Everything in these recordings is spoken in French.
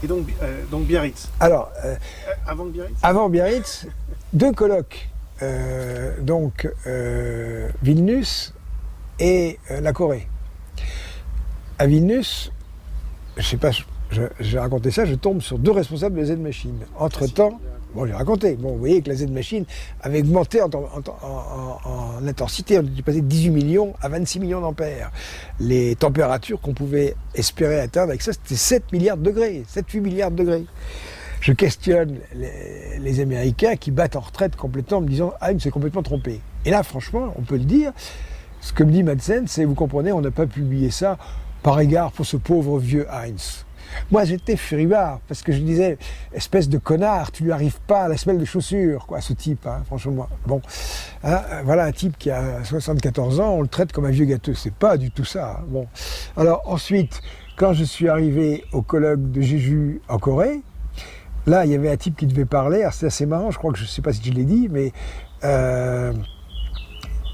Et donc Biarritz. Alors, Avant Biarritz. avant Biarritz, 2 colloques. Vilnius et la Corée. À Vilnius, je sais pas, j'ai raconté ça, je tombe sur 2 responsables de la Z-Machine. Entre-temps, bon, j'ai raconté, bon, vous voyez que la Z-Machine avait augmenté en intensité, on est passé de 18 millions à 26 millions d'ampères. Les températures qu'on pouvait espérer atteindre avec ça, c'était 7 milliards de degrés, 7-8 milliards de degrés. Je questionne les Américains qui battent en retraite complètement en me disant « Ah, il s'est complètement trompé ». Et là, franchement, on peut le dire, ce que me dit Madsen, c'est, vous comprenez, on n'a pas publié ça par égard pour ce pauvre vieux Heinz. Moi, j'étais furibard, parce que je disais, espèce de connard, tu lui arrives pas à la semelle de chaussure, quoi, ce type, hein, franchement. Bon, hein, voilà un type qui a 74 ans, on le traite comme un vieux gâteux, c'est pas du tout ça. Hein. Bon, alors ensuite, quand je suis arrivé au colloque de Jeju en Corée, là, il y avait un type qui devait parler, alors c'est assez marrant, je crois que je sais pas si je l'ai dit, mais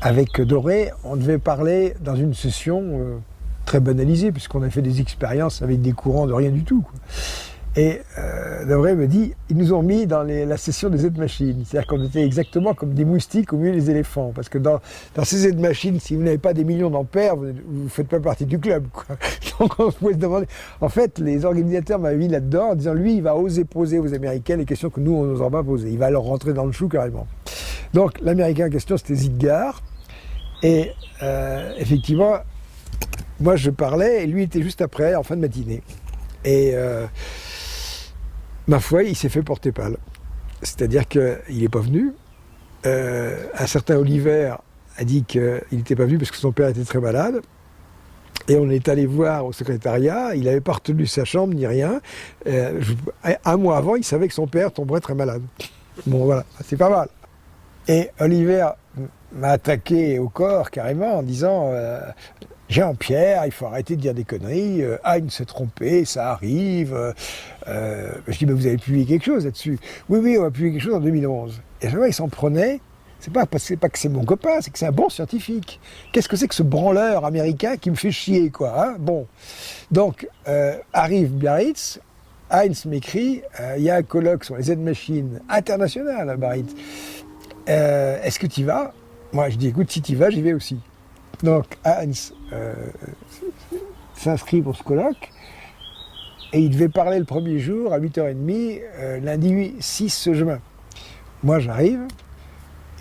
avec Doré, on devait parler dans une session très banalisée, puisqu'on a fait des expériences avec des courants de rien du tout, quoi. Et Doré me dit, ils nous ont mis dans la session des Z-Machines, c'est-à-dire qu'on était exactement comme des moustiques au milieu des éléphants, parce que dans ces Z-Machines, si vous n'avez pas des millions d'ampères, vous ne faites pas partie du club, quoi. Donc on pouvait se demander. En fait, les organisateurs m'avaient mis là-dedans en disant, lui, il va oser poser aux Américains les questions que nous, on n'osera pas poser. Il va leur rentrer dans le chou carrément. Donc l'Américain en question, c'était Zidgar. Et effectivement, moi je parlais, et lui était juste après, en fin de matinée. Et ma foi, il s'est fait porter pâle. C'est-à-dire qu'il n'est pas venu. Un certain Oliver a dit qu'il n'était pas venu parce que son père était très malade. Et on est allé voir au secrétariat, il n'avait pas retenu sa chambre ni rien. Un mois avant, il savait que son père tomberait très malade. Bon voilà, c'est pas mal. Et Oliver m'a attaqué au corps carrément en disant Jean-Pierre, il faut arrêter de dire des conneries, Heinz s'est trompé, ça arrive. Je dis, mais vous avez publié quelque chose là-dessus. Oui, on a publié quelque chose en 2011. Et à chaque fois, il s'en prenait. C'est pas que c'est mon copain, c'est que c'est un bon scientifique. Qu'est-ce que c'est que ce branleur américain qui me fait chier, quoi, hein? Bon. Donc, arrive Biarritz, Heinz m'écrit, il y a un colloque sur les Z-Machines internationales à Biarritz. Est-ce que tu y vas? Moi, je dis, écoute, si tu y vas, j'y vais aussi. Donc, Heinz s'inscrit pour ce colloque, et il devait parler le premier jour à 8h30, lundi 6 juin. Moi, j'arrive,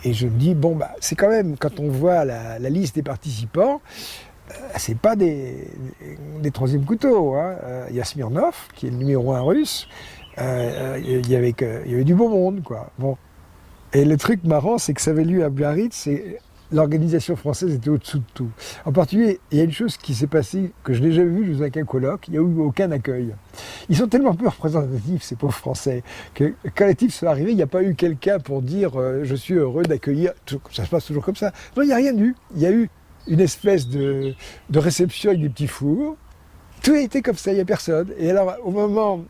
et je me dis, bon, bah, c'est quand même, quand on voit la liste des participants, c'est pas des troisième couteaux. Hein. Il y a Smirnov, qui est le numéro 1 russe, il y avait du beau monde, quoi. Bon. Et le truc marrant, c'est que ça avait lieu à Biarritz, l'organisation française était au-dessous de tout. En particulier, il y a une chose qui s'est passée, que je n'ai jamais vue avec un colloque, il n'y a eu aucun accueil. Ils sont tellement peu représentatifs, ces pauvres Français, que quand les types sont arrivés, il n'y a pas eu quelqu'un pour dire je suis heureux d'accueillir. Ça se passe toujours comme ça. Non, il n'y a rien eu. Il y a eu une espèce de réception avec des petits fours. Tout a été comme ça, il n'y a personne. Et alors, au moment...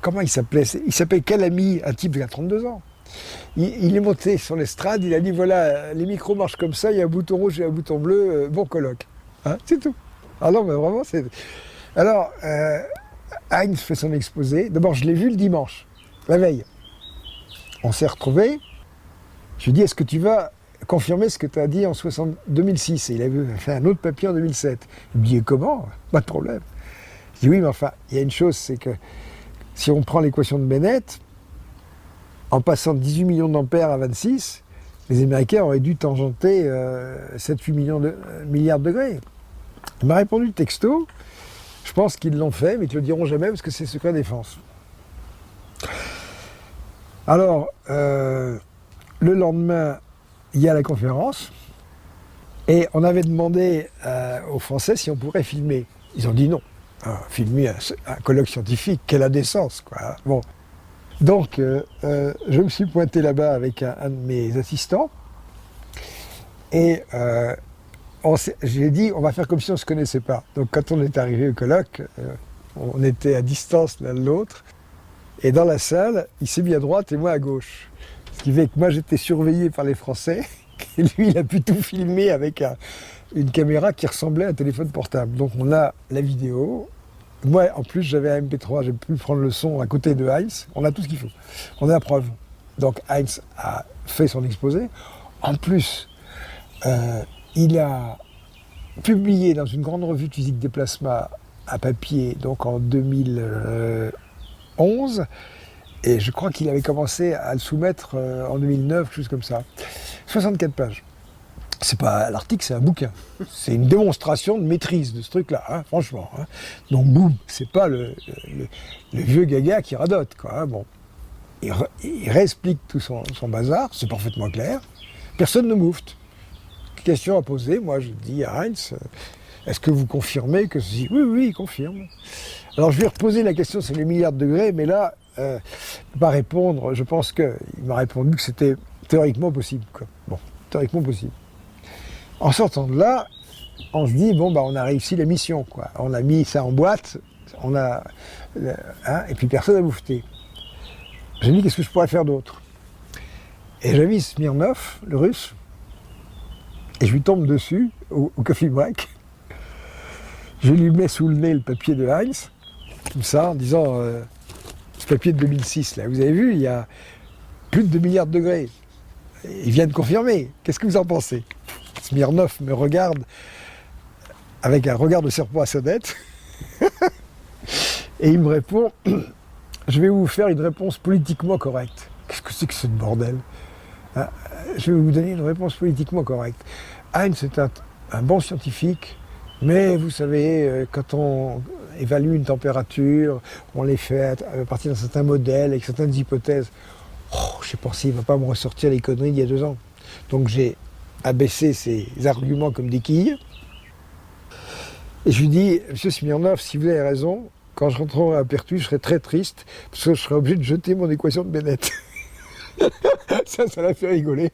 Comment il s'appelait? Il s'appelait Calami, un type qui a 32 ans. Il est monté sur l'estrade, il a dit voilà, les micros marchent comme ça, il y a un bouton rouge et un bouton bleu, bon colloque. Hein, c'est tout. Ah non, mais vraiment, c'est... Alors, Heinz fait son exposé. D'abord, je l'ai vu le dimanche, la veille. On s'est retrouvés. Je lui ai dit, est-ce que tu vas confirmer ce que tu as dit en 2006? Et il avait fait un autre papier en 2007. Il me dit, comment? Pas de problème. Je dis, oui, mais enfin, il y a une chose, c'est que si on prend l'équation de Bennett, en passant de 18 millions d'ampères à 26, les Américains auraient dû tangenter 7-8 milliards de degrés. Il m'a répondu texto, je pense qu'ils l'ont fait, mais ils ne te le diront jamais parce que c'est secret défense. Alors, le lendemain, il y a la conférence, et on avait demandé aux Français si on pourrait filmer. Ils ont dit non. Filmer un colloque scientifique, quelle indécence, quoi. Bon. Donc, je me suis pointé là-bas avec un de mes assistants et j'ai dit, on va faire comme si on ne se connaissait pas. Donc, quand on est arrivé au colloque, on était à distance l'un de l'autre et dans la salle, il s'est mis à droite et moi à gauche. Ce qui fait que moi, j'étais surveillé par les Français et lui, il a pu tout filmer avec une caméra qui ressemblait à un téléphone portable. Donc, on a la vidéo Moi, en plus, j'avais un MP3, j'ai pu prendre le son à côté de Heinz. On a tout ce qu'il faut. On a la preuve. Donc Heinz a fait son exposé. En plus, il a publié dans une grande revue de physique des plasmas à papier, donc en 2011. Et je crois qu'il avait commencé à le soumettre en 2009, quelque chose comme ça. 64 pages. C'est pas l'article, c'est un bouquin. C'est une démonstration de maîtrise de ce truc-là, hein, franchement. Hein. Donc boum, c'est pas le vieux gaga qui radote, quoi. Hein, bon. Il réexplique tout son bazar, c'est parfaitement clair. Personne ne moufte. Question à poser, moi je dis à Heinz, est-ce que vous confirmez que ceci? Oui, oui, il confirme. Alors je lui ai reposé la question sur les milliards de degrés, mais là, il ne peut pas répondre. Je pense qu'il m'a répondu que c'était théoriquement possible, quoi. Bon, théoriquement possible. En sortant de là, on se dit, bon, bah, on a réussi la mission, quoi. On a mis ça en boîte, et puis personne n'a moufté. J'ai dit, qu'est-ce que je pourrais faire d'autre? Et j'ai mis Smirnov, le russe, et je lui tombe dessus, au coffee break. Je lui mets sous le nez le papier de Heinz, comme ça, en disant, ce papier de 2006, là, vous avez vu, il y a plus de 2 milliards de degrés. Il vient de confirmer. Qu'est-ce que vous en pensez? Smirnov me regarde avec un regard de serpent à sonnette et il me répond, je vais vous faire une réponse politiquement correcte. Qu'est-ce que c'est que ce bordel? Je vais vous donner une réponse politiquement correcte. Heinz est un bon scientifique, mais vous savez, quand on évalue une température, on les fait à partir d'un certain modèle, avec certaines hypothèses. Oh, j'ai pensé, il ne va pas me ressortir les conneries d'il y a 2 ans. Donc j'ai abaissé ses arguments comme des quilles. Et je lui dis, monsieur Smirnov, si vous avez raison, quand je rentrerai à Pertu, je serai très triste, parce que je serai obligé de jeter mon équation de Bennett. Ça l'a fait rigoler.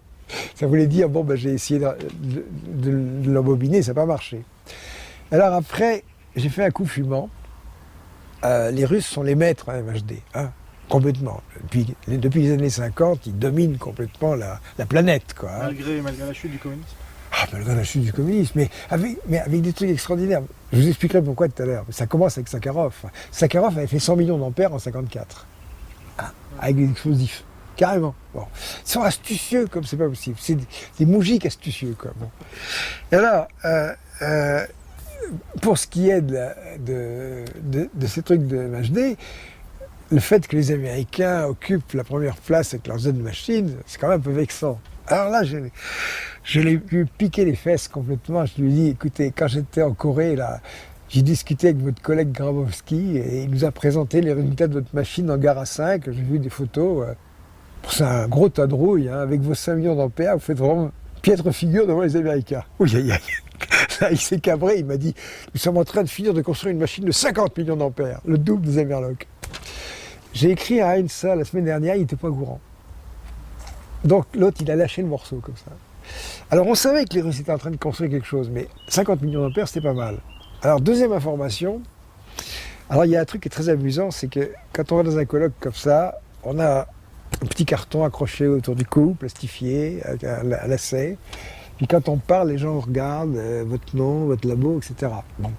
Ça voulait dire, bon, ben, j'ai essayé de l'embobiner, ça n'a pas marché. Alors après, j'ai fait un coup fumant. Les Russes sont les maîtres en MHD, hein, complètement. Depuis les années 50, ils dominent complètement la planète, quoi. Hein. Malgré la chute du communisme. Ah, malgré la chute du communisme, mais avec des trucs extraordinaires. Je vous expliquerai pourquoi tout à l'heure. Ça commence avec Sakharov. Sakharov avait fait 100 millions d'ampères en 54, hein, avec des explosifs. Carrément. Bon. Ils sont astucieux comme c'est pas possible. C'est des moujiks astucieux, quoi. Bon. Et alors, pour ce qui est de ces trucs de MHD, le fait que les Américains occupent la première place avec leurs Z-machines, c'est quand même un peu vexant. Alors là, je l'ai pu piquer les fesses complètement. Je lui ai dit, écoutez, quand j'étais en Corée, là, j'ai discuté avec votre collègue Grabowski et il nous a présenté les résultats de votre machine en Gara 5. J'ai vu des photos. C'est un gros tas de rouille, hein, avec vos 5 millions d'ampères, vous faites vraiment piètre figure devant les Américains. Oui, là, il s'est cabré, il m'a dit, nous sommes en train de finir de construire une machine de 50 millions d'ampères, le double des Amerloc. J'ai écrit à Heinz ça la semaine dernière, il n'était pas au courant. Donc l'autre, il a lâché le morceau comme ça. Alors on savait que les Russes étaient en train de construire quelque chose, mais 50 millions d'ampères, c'était pas mal. Alors deuxième information, alors il y a un truc qui est très amusant, c'est que quand on va dans un colloque comme ça, on a un petit carton accroché autour du cou, plastifié, avec un lacet. Puis quand on parle, les gens regardent votre nom, votre labo, etc. Bon.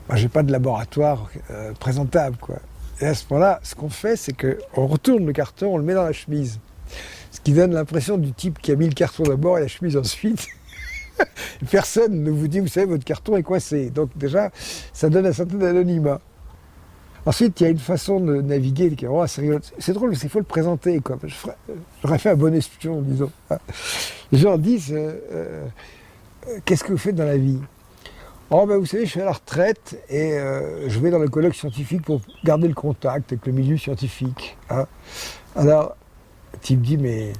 Moi, j'ai pas de laboratoire présentable, quoi. Et à ce moment-là, ce qu'on fait, c'est qu'on retourne le carton, on le met dans la chemise. Ce qui donne l'impression du type qui a mis le carton d'abord et la chemise ensuite. Personne ne vous dit, vous savez, votre carton est coincé. Donc déjà, ça donne un certain anonymat. Ensuite, il y a une façon de naviguer qui est vraiment assez rigolote. C'est drôle, mais il faut le présenter, quoi. J'aurais fait un bon espion, disons. Les gens disent, qu'est-ce que vous faites dans la vie? Oh, ben, vous savez, je suis à la retraite et je vais dans le colloque scientifique pour garder le contact avec le milieu scientifique. Hein. Alors, le type dit, mais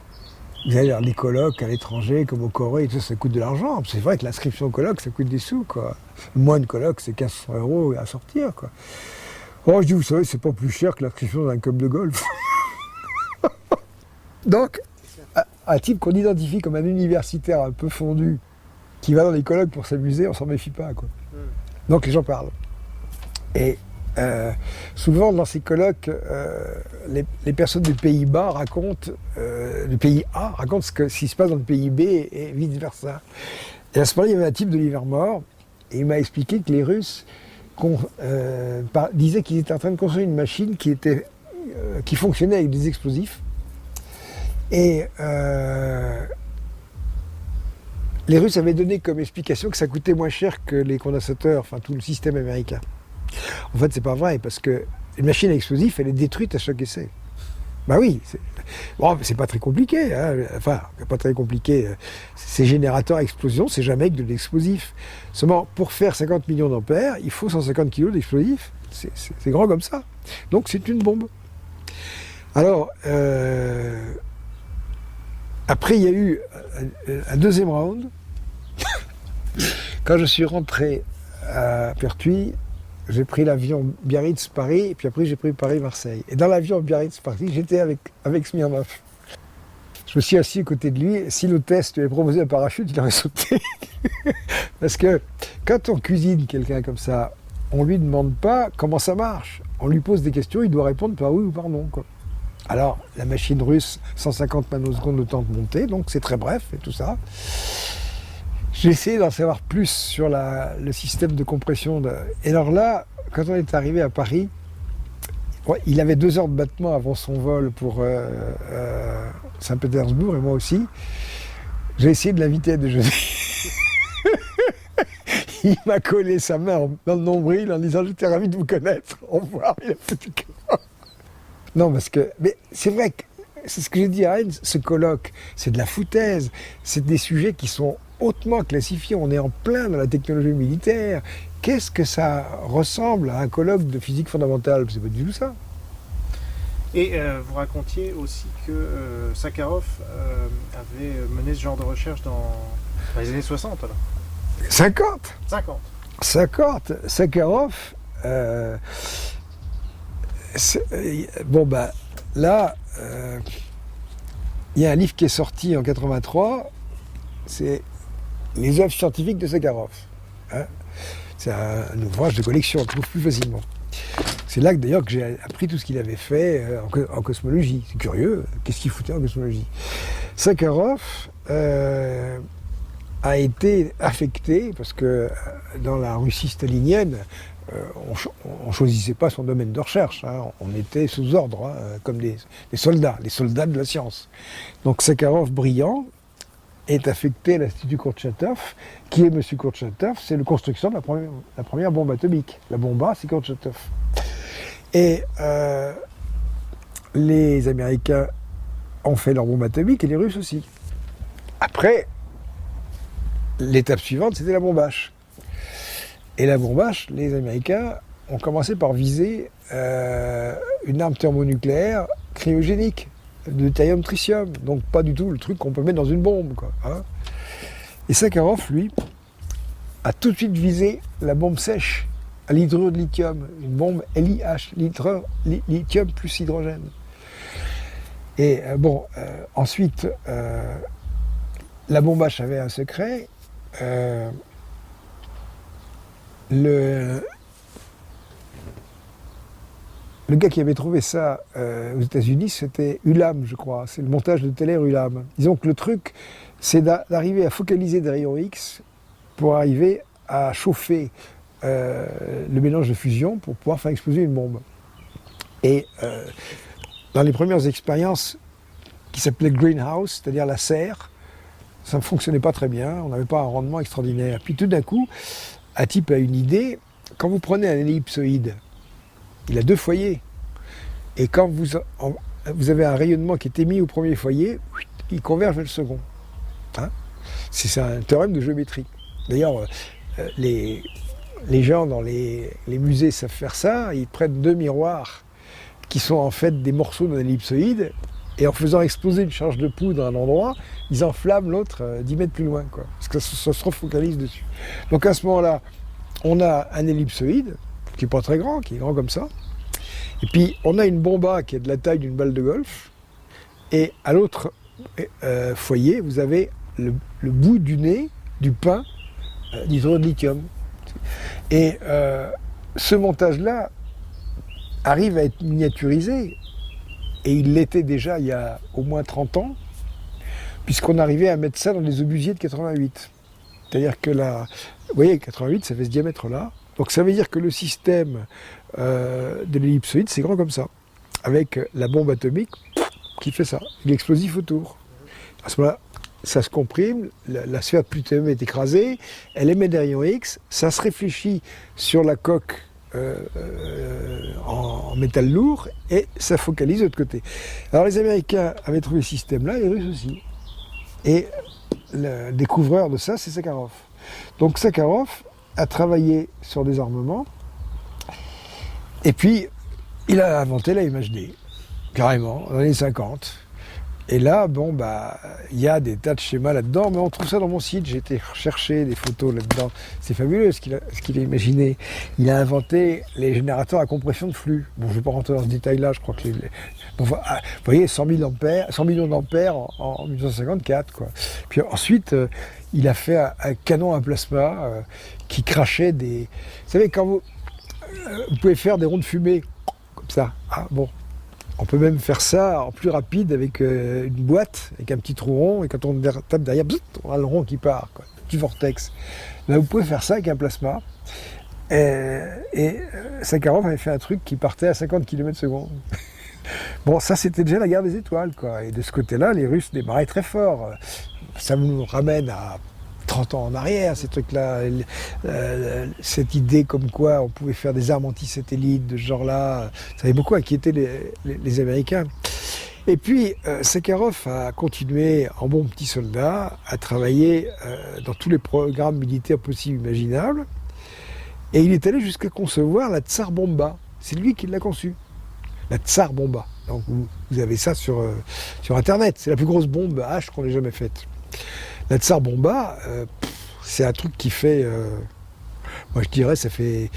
vous allez dans des colloques à l'étranger, comme au Corée, et tout ça coûte de l'argent. C'est vrai que l'inscription au colloque, ça coûte des sous, quoi. Le mois de colloque, c'est 1500 € à sortir, quoi. Oh, je dis, vous savez, c'est pas plus cher que l'inscription d'un club de golf. Donc, un type qu'on identifie comme un universitaire un peu fondu, qui va dans les colloques pour s'amuser, on s'en méfie pas, quoi. Donc les gens parlent. Et souvent, dans ces colloques, les personnes des Pays-Bas racontent, du pays A racontent ce qui se passe dans le pays B et vice-versa. Et à ce moment-là, il y avait un type de Livermore, et il m'a expliqué que les Russes disait qu'ils étaient en train de construire une machine qui fonctionnait avec des explosifs. Et les Russes avaient donné comme explication que ça coûtait moins cher que les condensateurs, enfin tout le système américain. En fait, c'est pas vrai, parce que une machine à explosifs, elle est détruite à chaque essai. Ben oui, c'est pas très compliqué, hein. Enfin, pas très compliqué. Ces générateurs à explosion, c'est jamais avec de l'explosif. Seulement, pour faire 50 millions d'ampères, il faut 150 kilos d'explosifs. C'est grand comme ça. Donc c'est une bombe. Alors, après, il y a eu un deuxième round. Quand je suis rentré à Pertuis, j'ai pris l'avion Biarritz-Paris, et puis après j'ai pris Paris-Marseille. Et dans l'avion Biarritz-Paris, j'étais avec Smirnov. Je me suis assis à côté de lui, et si l'hôtesse lui avait proposé un parachute, il aurait sauté. Parce que quand on cuisine quelqu'un comme ça, on ne lui demande pas comment ça marche. On lui pose des questions, il doit répondre par oui ou par non, quoi. Alors, la machine russe, 150 nanosecondes de temps de montée, donc c'est très bref et tout ça. J'ai essayé d'en savoir plus sur le système de compression. Et alors là, quand on est arrivé à Paris, il avait 2 heures de battement avant son vol pour Saint-Pétersbourg, et moi aussi. J'ai essayé de l'inviter à déjeuner. Il m'a collé sa main dans le nombril en disant « J'étais ravi de vous connaître, au revoir ». Il a fait non, parce que... Mais c'est vrai que, c'est ce que j'ai dit à Heinz, ce colloque, c'est de la foutaise. C'est des sujets qui sont hautement classifiés. On est en plein dans la technologie militaire. Qu'est-ce que ça ressemble à un colloque de physique fondamentale? C'est pas du tout ça. Et vous racontiez aussi que Sakharov avait mené ce genre de recherche dans les années 60, alors. 50 Sakharov... bon, ben, là, il y a un livre qui est sorti en 83, c'est Les œuvres scientifiques de Sakharov. Hein, c'est un ouvrage de collection, on le trouve plus facilement. C'est là que d'ailleurs que j'ai appris tout ce qu'il avait fait en cosmologie. C'est curieux, qu'est-ce qu'il foutait en cosmologie? Sakharov a été affecté, parce que dans la Russie stalinienne, on ne choisissait pas son domaine de recherche, hein. On était sous ordre, hein, comme des soldats, les soldats de la science. Donc Sakharov, brillant, est affecté à l'Institut Kourtchatov. Qui est M. Kourtchatov? C'est le constructeur de la première bombe atomique. La bomba, c'est Kourtchatov. Et les Américains ont fait leur bombe atomique et les Russes aussi. Après, l'étape suivante, c'était la bombache. Et la bombache, les Américains ont commencé par viser une arme thermonucléaire cryogénique, de deutérium-tritium, donc pas du tout le truc qu'on peut mettre dans une bombe, quoi, hein. Et Sakharov, lui, a tout de suite visé la bombe sèche à l'hydrure de lithium, une bombe LIH, lithium plus hydrogène. Et ensuite, la bombache avait un secret. Le gars qui avait trouvé ça aux États-Unis, c'était Ulam, je crois. C'est le montage de Teller Ulam. Disons que le truc, c'est d'arriver à focaliser des rayons X pour arriver à chauffer le mélange de fusion pour pouvoir faire exploser une bombe. Et dans les premières expériences qui s'appelaient greenhouse, c'est-à-dire la serre, ça ne fonctionnait pas très bien, on n'avait pas un rendement extraordinaire. Puis tout d'un coup, un type a une idée. Quand vous prenez un ellipsoïde, il a 2 foyers. Et quand vous avez un rayonnement qui est émis au premier foyer, il converge vers le second. Hein, c'est un théorème de géométrie. D'ailleurs, les gens dans les musées savent faire ça. Ils prennent 2 miroirs qui sont en fait des morceaux d'un ellipsoïde. Et en faisant exploser une charge de poudre à un endroit, ils enflamment l'autre 10 mètres plus loin, quoi, parce que ça se refocalise dessus. Donc à ce moment-là, on a un ellipsoïde, qui n'est pas très grand, qui est grand comme ça, et puis on a une bomba qui est de la taille d'une balle de golf, et à l'autre foyer, vous avez le bout du nez du pain d'hydrure de lithium. Et ce montage-là arrive à être miniaturisé. Et il l'était déjà il y a au moins 30 ans, puisqu'on arrivait à mettre ça dans les obusiers de 88. C'est-à-dire que là, vous voyez, 88, ça fait ce diamètre-là. Donc ça veut dire que le système de l'ellipsoïde, c'est grand comme ça, avec la bombe atomique qui fait ça, l'explosif autour. À ce moment-là, ça se comprime, la sphère de plutonium est écrasée, elle émet des rayons X, ça se réfléchit sur la coque en métal lourd et ça focalise de l'autre côté. Alors les Américains avaient trouvé ce système-là, les Russes aussi. Et le découvreur de ça, c'est Sakharov. Donc Sakharov a travaillé sur des armements et puis il a inventé la MHD, carrément, dans les années 50. Et là, bon, bah, il y a des tas de schémas là-dedans, mais on trouve ça dans mon site. J'ai été rechercher des photos là-dedans. C'est fabuleux ce qu'il a imaginé. Il a inventé les générateurs à compression de flux. Bon, je ne vais pas rentrer dans ce détail-là, je crois que bon, vous voyez, 100 millions d'ampères en 1954, quoi. Puis ensuite, il a fait un canon à plasma qui crachait des... Vous savez, quand vous pouvez faire des ronds de fumée, comme ça, ah, bon. On peut même faire ça en plus rapide avec une boîte, avec un petit trou rond, et quand on tape derrière, on a le rond qui part, quoi, du vortex. Là, vous pouvez faire ça avec un plasma. Et Sakharov avait fait un truc qui partait à 50 km/s. Bon, ça, c'était déjà la guerre des étoiles, quoi. Et de ce côté-là, les Russes démarraient très fort. Ça nous ramène à 30 ans en arrière, ces trucs-là, cette idée comme quoi on pouvait faire des armes anti-satellites de ce genre-là, ça avait beaucoup inquiété les Américains. Et puis, Sakharov a continué, en bon petit soldat, à travailler dans tous les programmes militaires possibles et imaginables, et il est allé jusqu'à concevoir la Tsar Bomba. C'est lui qui l'a conçue, la Tsar Bomba. Donc vous avez ça sur Internet, c'est la plus grosse bombe H qu'on ait jamais faite. La Tsar Bomba, c'est un truc qui fait, moi je dirais, ça fait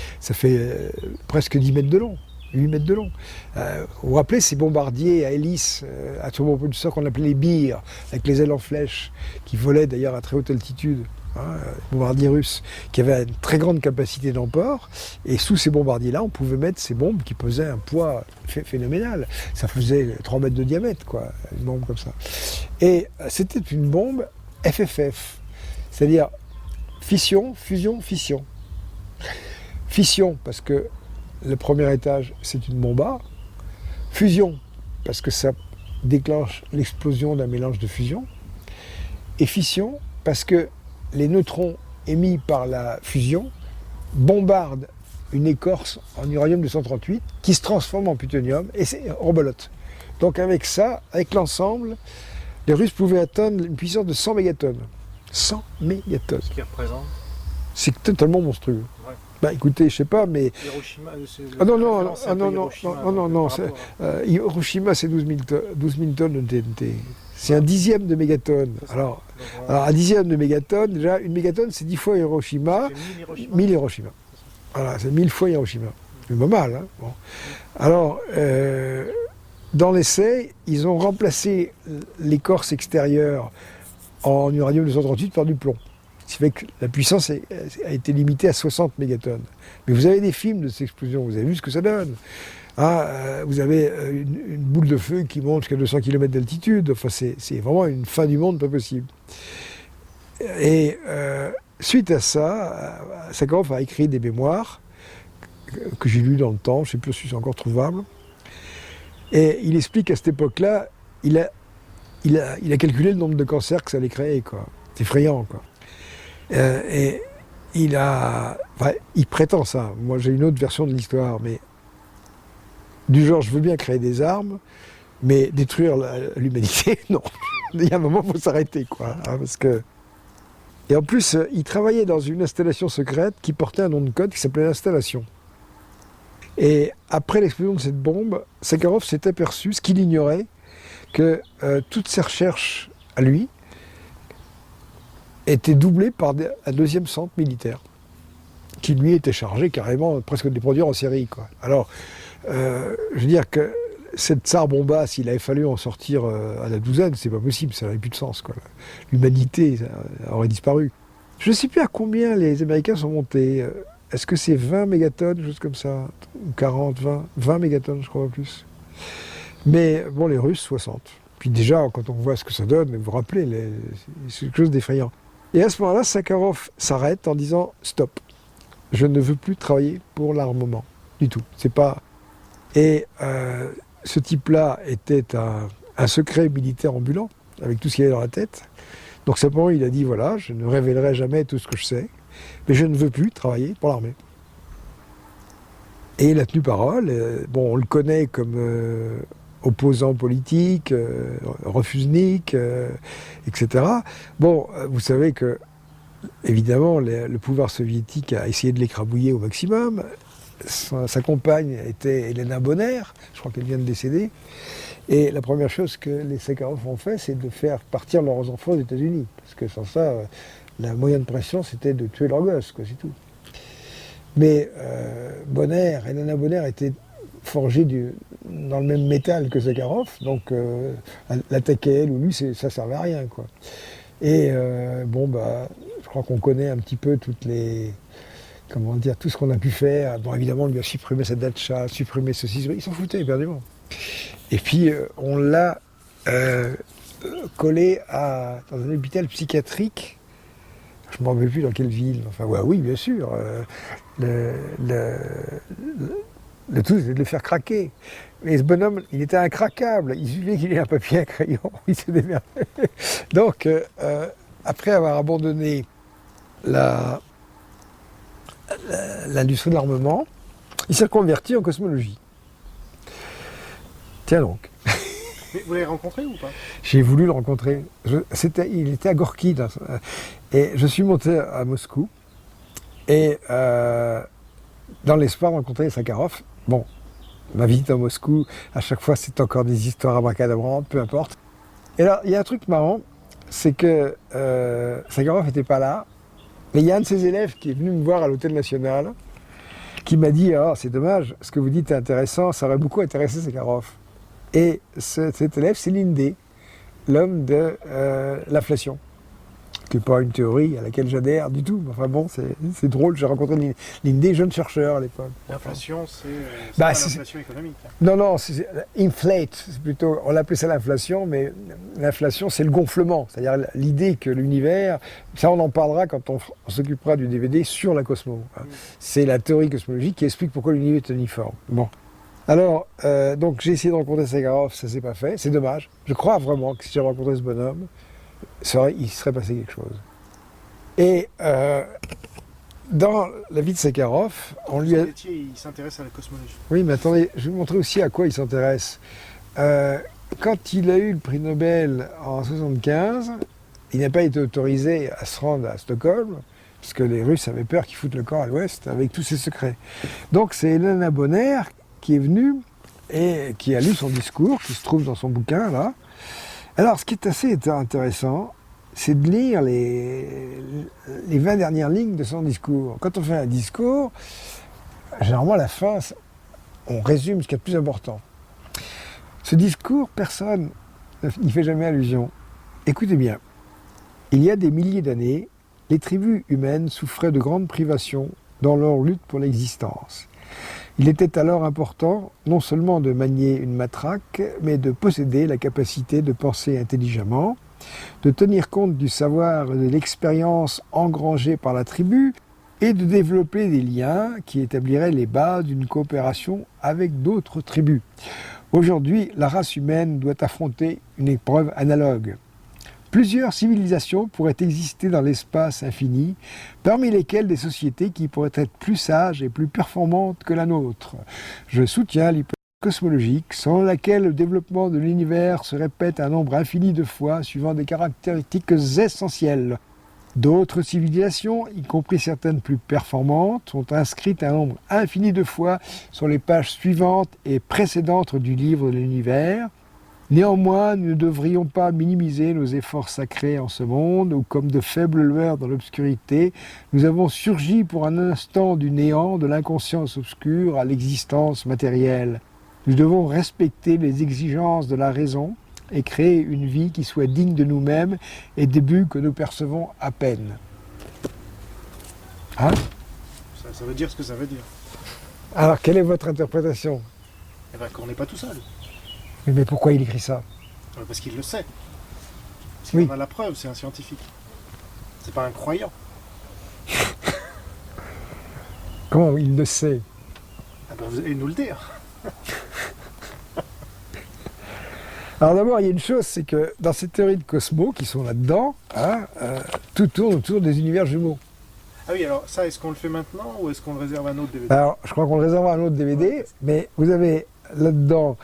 presque 10 mètres de long, 8 mètres de long. Vous vous rappelez ces bombardiers à hélice, à turbopropulseur qu'on appelait les Beer, avec les ailes en flèche, qui volaient d'ailleurs à très haute altitude, hein, bombardiers russes, qui avaient une très grande capacité d'emport, et sous ces bombardiers-là, on pouvait mettre ces bombes qui pesaient un poids phénoménal. Ça faisait 3 mètres de diamètre, quoi, une bombe comme ça. Et c'était une bombe FFF, c'est-à-dire fission, fusion, fission. Fission, parce que le premier étage, c'est une bomba. Fusion, parce que ça déclenche l'explosion d'un mélange de fusion. Et fission, parce que les neutrons émis par la fusion bombardent une écorce en uranium-238 qui se transforme en plutonium et c'est rebelote. Donc avec ça, avec l'ensemble, les Russes pouvaient atteindre une puissance de 100 mégatonnes. 100 mégatonnes. Ce qui représente. C'est totalement monstrueux. Ouais. Bah écoutez, je sais pas, mais... Hiroshima, Hiroshima, c'est 12 000 tonnes de TNT. C'est un dixième de mégatonne. Alors, un dixième de mégatonne, déjà, une mégatonne, c'est 10 fois Hiroshima. 1000 Hiroshima. Voilà, c'est 1000 fois Hiroshima. C'est pas mal, hein. Bon. Alors, dans l'essai, ils ont remplacé l'écorce extérieure en uranium-238 par du plomb. Ce qui fait que la puissance a été limitée à 60 mégatonnes. Mais vous avez des films de cette explosion, vous avez vu ce que ça donne. Ah, vous avez une boule de feu qui monte jusqu'à 200 km d'altitude. Enfin, c'est vraiment une fin du monde pas possible. Et suite à ça, Sakharov a écrit des mémoires que j'ai lus dans le temps, je ne sais plus si c'est encore trouvable. Et il explique qu'à cette époque-là, il a calculé le nombre de cancers que ça allait créer, quoi. C'est effrayant, quoi. Et il prétend ça. Moi, j'ai une autre version de l'histoire, mais du genre, je veux bien créer des armes, mais détruire l'humanité, non. Il y a un moment, il faut s'arrêter, quoi. Hein, parce que... Et en plus, il travaillait dans une installation secrète qui portait un nom de code qui s'appelait l'installation. Et après l'explosion de cette bombe, Sakharov s'est aperçu, ce qu'il ignorait, que toutes ses recherches à lui étaient doublées par un deuxième centre militaire, qui lui était chargé carrément presque de les produire en série, quoi. Alors, je veux dire que cette Tsar Bomba, s'il avait fallu en sortir à la douzaine, c'est pas possible, ça n'aurait plus de sens, quoi. L'humanité aurait disparu. Je ne sais plus à combien les Américains sont montés. Est-ce que c'est 20 mégatonnes, chose comme ça, ou 40, 20 mégatonnes, je crois, plus. Mais bon, les Russes, 60. Puis déjà, quand on voit ce que ça donne, vous vous rappelez, c'est quelque chose d'effrayant. Et à ce moment-là, Sakharov s'arrête en disant « stop ». je ne veux plus travailler pour l'armement, du tout. C'est pas... Et ce type-là était un secret militaire ambulant, avec tout ce qu'il y avait dans la tête. Donc simplement, il a dit, voilà, je ne révélerai jamais tout ce que je sais, mais je ne veux plus travailler pour l'armée. Et il a tenu parole. Bon, on le connaît comme opposant politique, refusnik, etc. Bon, vous savez que, évidemment, le pouvoir soviétique a essayé de l'écrabouiller au maximum. Sa compagne était Elena Bonner, je crois qu'elle vient de décéder. Et la première chose que les Sakharov ont fait, c'est de faire partir leurs enfants aux États-Unis. Parce que sans ça, la moyen de pression, c'était de tuer leurs gosses, quoi, c'est tout. Mais Elena Bonner était forgée dans le même métal que Sakharov, donc l'attaquer elle ou lui, ça servait à rien, quoi. Et je crois qu'on connaît un petit peu toutes les... Comment dire, tout ce qu'on a pu faire. Bon, évidemment, on lui a supprimé sa datcha, supprimé ceci, il s'en foutait éperdument. Et puis, on l'a collé dans un hôpital psychiatrique. Je ne me rappelle plus dans quelle ville. Enfin, ouais, oui, bien sûr. Le tout, c'était de le faire craquer. Mais ce bonhomme, il était incraquable. Il suffisait qu'il ait un papier, un crayon, il se démerdait. Donc, après avoir abandonné l'industrie de l'armement, il s'est reconverti en cosmologie. Tiens donc. Mais vous l'avez rencontré ou pas? J'ai voulu le rencontrer. Il était à Gorky. Et je suis monté à Moscou. Et dans l'espoir de rencontrer Sakharov. Bon, ma visite à Moscou, à chaque fois, c'est encore des histoires abracadabrantes, peu importe. Et là, il y a un truc marrant, c'est que Sakharov n'était pas là. Mais il y a un de ses élèves qui est venu me voir à l'Hôtel National, qui m'a dit « Ah, c'est dommage, ce que vous dites est intéressant, ça aurait beaucoup intéressé Sakharov. » Et cet élève, c'est Lindé, l'homme de l'inflation, qui n'est pas une théorie à laquelle j'adhère du tout. Enfin bon, c'est drôle, j'ai rencontré Lindé, jeune chercheur à l'époque. L'inflation, c'est pas l'inflation économique. Non, c'est inflate, c'est plutôt, on l'appelait ça l'inflation, mais l'inflation, c'est le gonflement. C'est-à-dire l'idée que l'univers, ça on en parlera quand on s'occupera du DVD sur la cosmo. C'est la théorie cosmologique qui explique pourquoi l'univers est uniforme. Bon. Alors, donc j'ai essayé de rencontrer Sakharov, ça s'est pas fait, c'est dommage. Je crois vraiment que si j'avais rencontré ce bonhomme, il serait passé quelque chose. Et dans la vie de Sakharov, on lui a... Il s'intéresse à la cosmologie. Oui, mais attendez, je vais vous montrer aussi à quoi il s'intéresse. Quand il a eu le prix Nobel en 1975, il n'a pas été autorisé à se rendre à Stockholm, parce que les Russes avaient peur qu'ils foutent le camp à l'ouest avec tous ses secrets. Donc c'est Elena Bonner qui est venue et qui a lu son discours, qui se trouve dans son bouquin, là. Alors, ce qui est assez intéressant, c'est de lire les 20 dernières lignes de son discours. Quand on fait un discours, généralement, à la fin, on résume ce qui est le plus important. Ce discours, personne n'y fait jamais allusion. Écoutez bien. Il y a des milliers d'années, les tribus humaines souffraient de grandes privations dans leur lutte pour l'existence. Il était alors important non seulement de manier une matraque, mais de posséder la capacité de penser intelligemment, de tenir compte du savoir et de l'expérience engrangée par la tribu, et de développer des liens qui établiraient les bases d'une coopération avec d'autres tribus. Aujourd'hui, la race humaine doit affronter une épreuve analogue. Plusieurs civilisations pourraient exister dans l'espace infini, parmi lesquelles des sociétés qui pourraient être plus sages et plus performantes que la nôtre. Je soutiens l'hypothèse cosmologique selon laquelle le développement de l'univers se répète un nombre infini de fois suivant des caractéristiques essentielles. D'autres civilisations, y compris certaines plus performantes, sont inscrites un nombre infini de fois sur les pages suivantes et précédentes du livre de l'univers. Néanmoins, nous ne devrions pas minimiser nos efforts sacrés en ce monde, où comme de faibles lueurs dans l'obscurité, nous avons surgi pour un instant du néant, de l'inconscience obscure à l'existence matérielle. Nous devons respecter les exigences de la raison et créer une vie qui soit digne de nous-mêmes et des buts que nous percevons à peine. Hein ? Ça veut dire ce que ça veut dire. Alors, quelle est votre interprétation ? Eh bien, qu'on n'est pas tout seul. Mais pourquoi il écrit ça ? Parce qu'il le sait. Parce qu'il en a la preuve, c'est un scientifique. C'est pas un croyant. Comment il le sait? Ah ben, vous allez nous le dire. Alors d'abord, il y a une chose, c'est que dans ces théories de Cosmos qui sont là-dedans, tout tourne autour des univers jumeaux. Ah oui, alors ça, est-ce qu'on le fait maintenant ou est-ce qu'on le réserve à un autre DVD? Alors, je crois qu'on le réservera à un autre DVD, mais vous avez là-dedans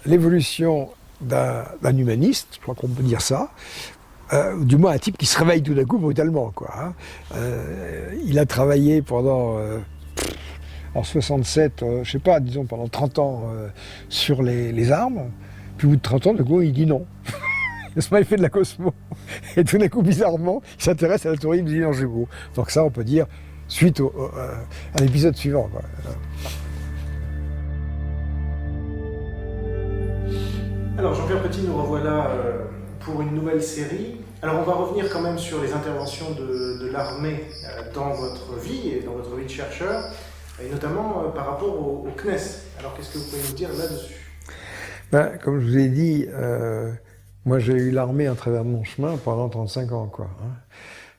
l'évolution d'un humaniste, je crois qu'on peut dire ça, du moins un type qui se réveille tout d'un coup brutalement, quoi. Il a travaillé pendant, en 67, je sais pas, disons pendant 30 ans sur les armes, puis au bout de 30 ans, du coup, il dit non. Il fait de la Cosmo. Et tout d'un coup, bizarrement, il s'intéresse à la théorie des univers jumeaux. Donc ça, on peut dire, suite à l'épisode suivant, quoi. Alors Jean-Pierre Petit, nous revoilà pour une nouvelle série. Alors on va revenir quand même sur les interventions de l'armée dans votre vie et dans votre vie de chercheur, et notamment par rapport au CNES. Alors qu'est-ce que vous pouvez nous dire là-dessus? Comme je vous ai dit, moi j'ai eu l'armée à travers de mon chemin pendant 35 ans, quoi.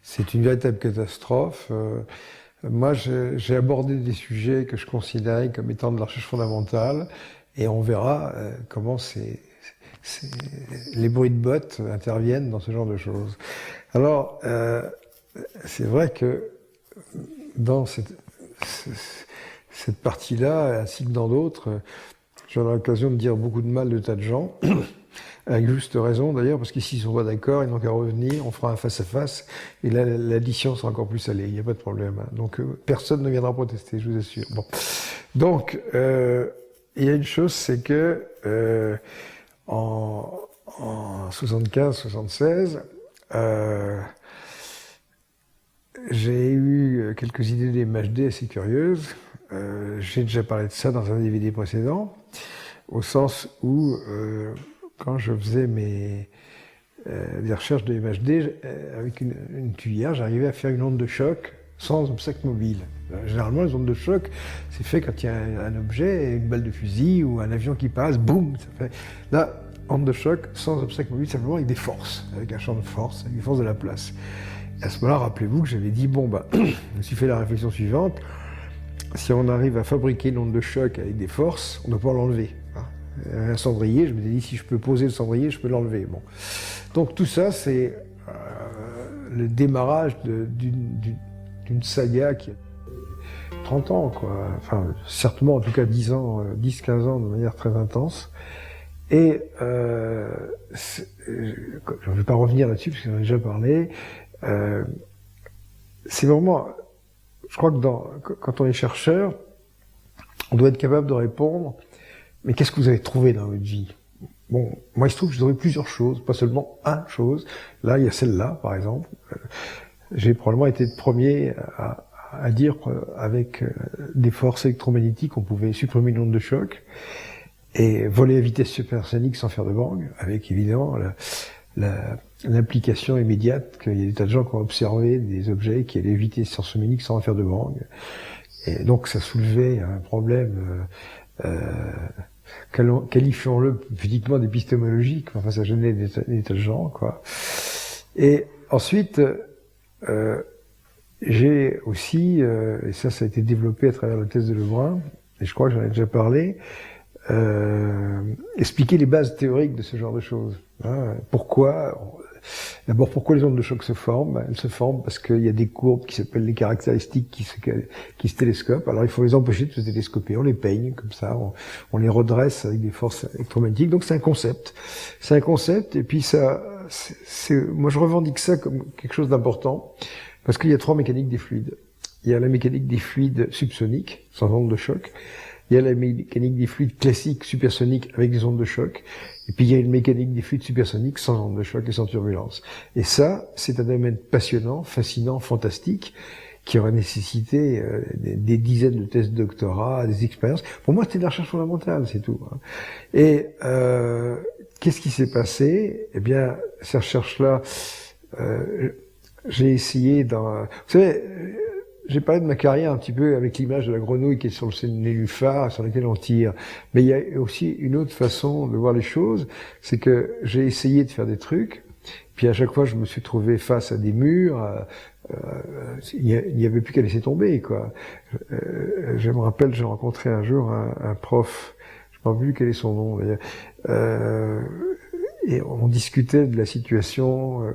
C'est une véritable catastrophe. Moi j'ai abordé des sujets que je considérais comme étant de la recherche fondamentale, et on verra comment les bruits de bottes interviennent dans ce genre de choses. Alors, c'est vrai que dans cette partie-là, ainsi que dans d'autres, j'aurai l'occasion de dire beaucoup de mal de tas de gens, avec juste raison d'ailleurs, parce qu'ici ils sont pas d'accord, ils n'ont qu'à revenir, on fera un face-à-face, et là l'addition sera encore plus salée, il n'y a pas de problème. Donc personne ne viendra protester, je vous assure. Bon. Donc, il y a une chose, c'est que en 75-76, j'ai eu quelques idées des MHD assez curieuses. J'ai déjà parlé de ça dans un DVD précédent, au sens où, quand je faisais des recherches de MHD, avec une tuyère, j'arrivais à faire une onde de choc sans obstacle mobile. Généralement, les ondes de choc, c'est fait quand il y a un objet, une balle de fusil ou un avion qui passe, boum, ça fait. Là, onde de choc sans obstacle mobile, simplement avec des forces, avec un champ de force, avec des forces de la place. Et à ce moment-là, rappelez-vous que j'avais dit, bon, je me suis fait la réflexion suivante, si on arrive à fabriquer une onde de choc avec des forces, on doit pouvoir l'enlever. Un cendrier, je me suis dit, si je peux poser le cendrier, je peux l'enlever. Bon. Donc tout ça, c'est le démarrage d'une saga qui a 30 ans, quoi. Enfin, certainement, en tout cas 10 ans, 10-15 ans de manière très intense. Et je ne vais pas revenir là-dessus, parce que j'en ai déjà parlé. C'est vraiment... Je crois que quand on est chercheur, on doit être capable de répondre, mais qu'est-ce que vous avez trouvé dans votre vie? Bon, moi, il se trouve que j'ai trouvé plusieurs choses, pas seulement une chose. Là, il y a celle-là, par exemple. J'ai probablement été le premier à dire qu'avec des forces électromagnétiques, on pouvait supprimer une onde de choc et voler à vitesse supersonique sans faire de bang, avec évidemment l'implication immédiate qu'il y a des tas de gens qui ont observé des objets qui allaient à vitesse supersonique sans faire de bang. Et donc ça soulevait un problème, qualifions-le pudiquement d'épistémologique, enfin ça gênait des tas de gens, quoi. Et ensuite, j'ai aussi, et ça a été développé à travers la thèse de Lebrun, et je crois que j'en ai déjà parlé, expliquer les bases théoriques de ce genre de choses. D'abord, pourquoi les ondes de choc se forment? Elles se forment parce qu'il y a des courbes qui s'appellent les caractéristiques qui se télescopent. Alors, il faut les empêcher de se télescoper. On les peigne comme ça, on les redresse avec des forces électromagnétiques. Donc, c'est un concept. C'est un concept, et puis moi, je revendique ça comme quelque chose d'important, parce qu'il y a 3 mécaniques des fluides. Il y a la mécanique des fluides subsoniques, sans ondes de choc. Il y a la mécanique des fluides classiques supersoniques avec des ondes de choc. Et puis il y a une mécanique des fluides supersoniques sans ondes de choc et sans turbulence. Et ça, c'est un domaine passionnant, fascinant, fantastique, qui aurait nécessité des dizaines de thèses de doctorat, des expériences. Pour moi, c'était de la recherche fondamentale, c'est tout. Et qu'est-ce qui s'est passé? Eh bien, ces recherches-là, j'ai essayé vous savez, j'ai parlé de ma carrière un petit peu avec l'image de la grenouille qui est sur le nénuphar, sur laquelle on tire. Mais il y a aussi une autre façon de voir les choses, c'est que j'ai essayé de faire des trucs, puis à chaque fois je me suis trouvé face à des murs, il n'y avait plus qu'à laisser tomber, quoi. Je me rappelle, j'ai rencontré un jour un prof, je ne me rappelle plus quel est son nom d'ailleurs, et on discutait de la situation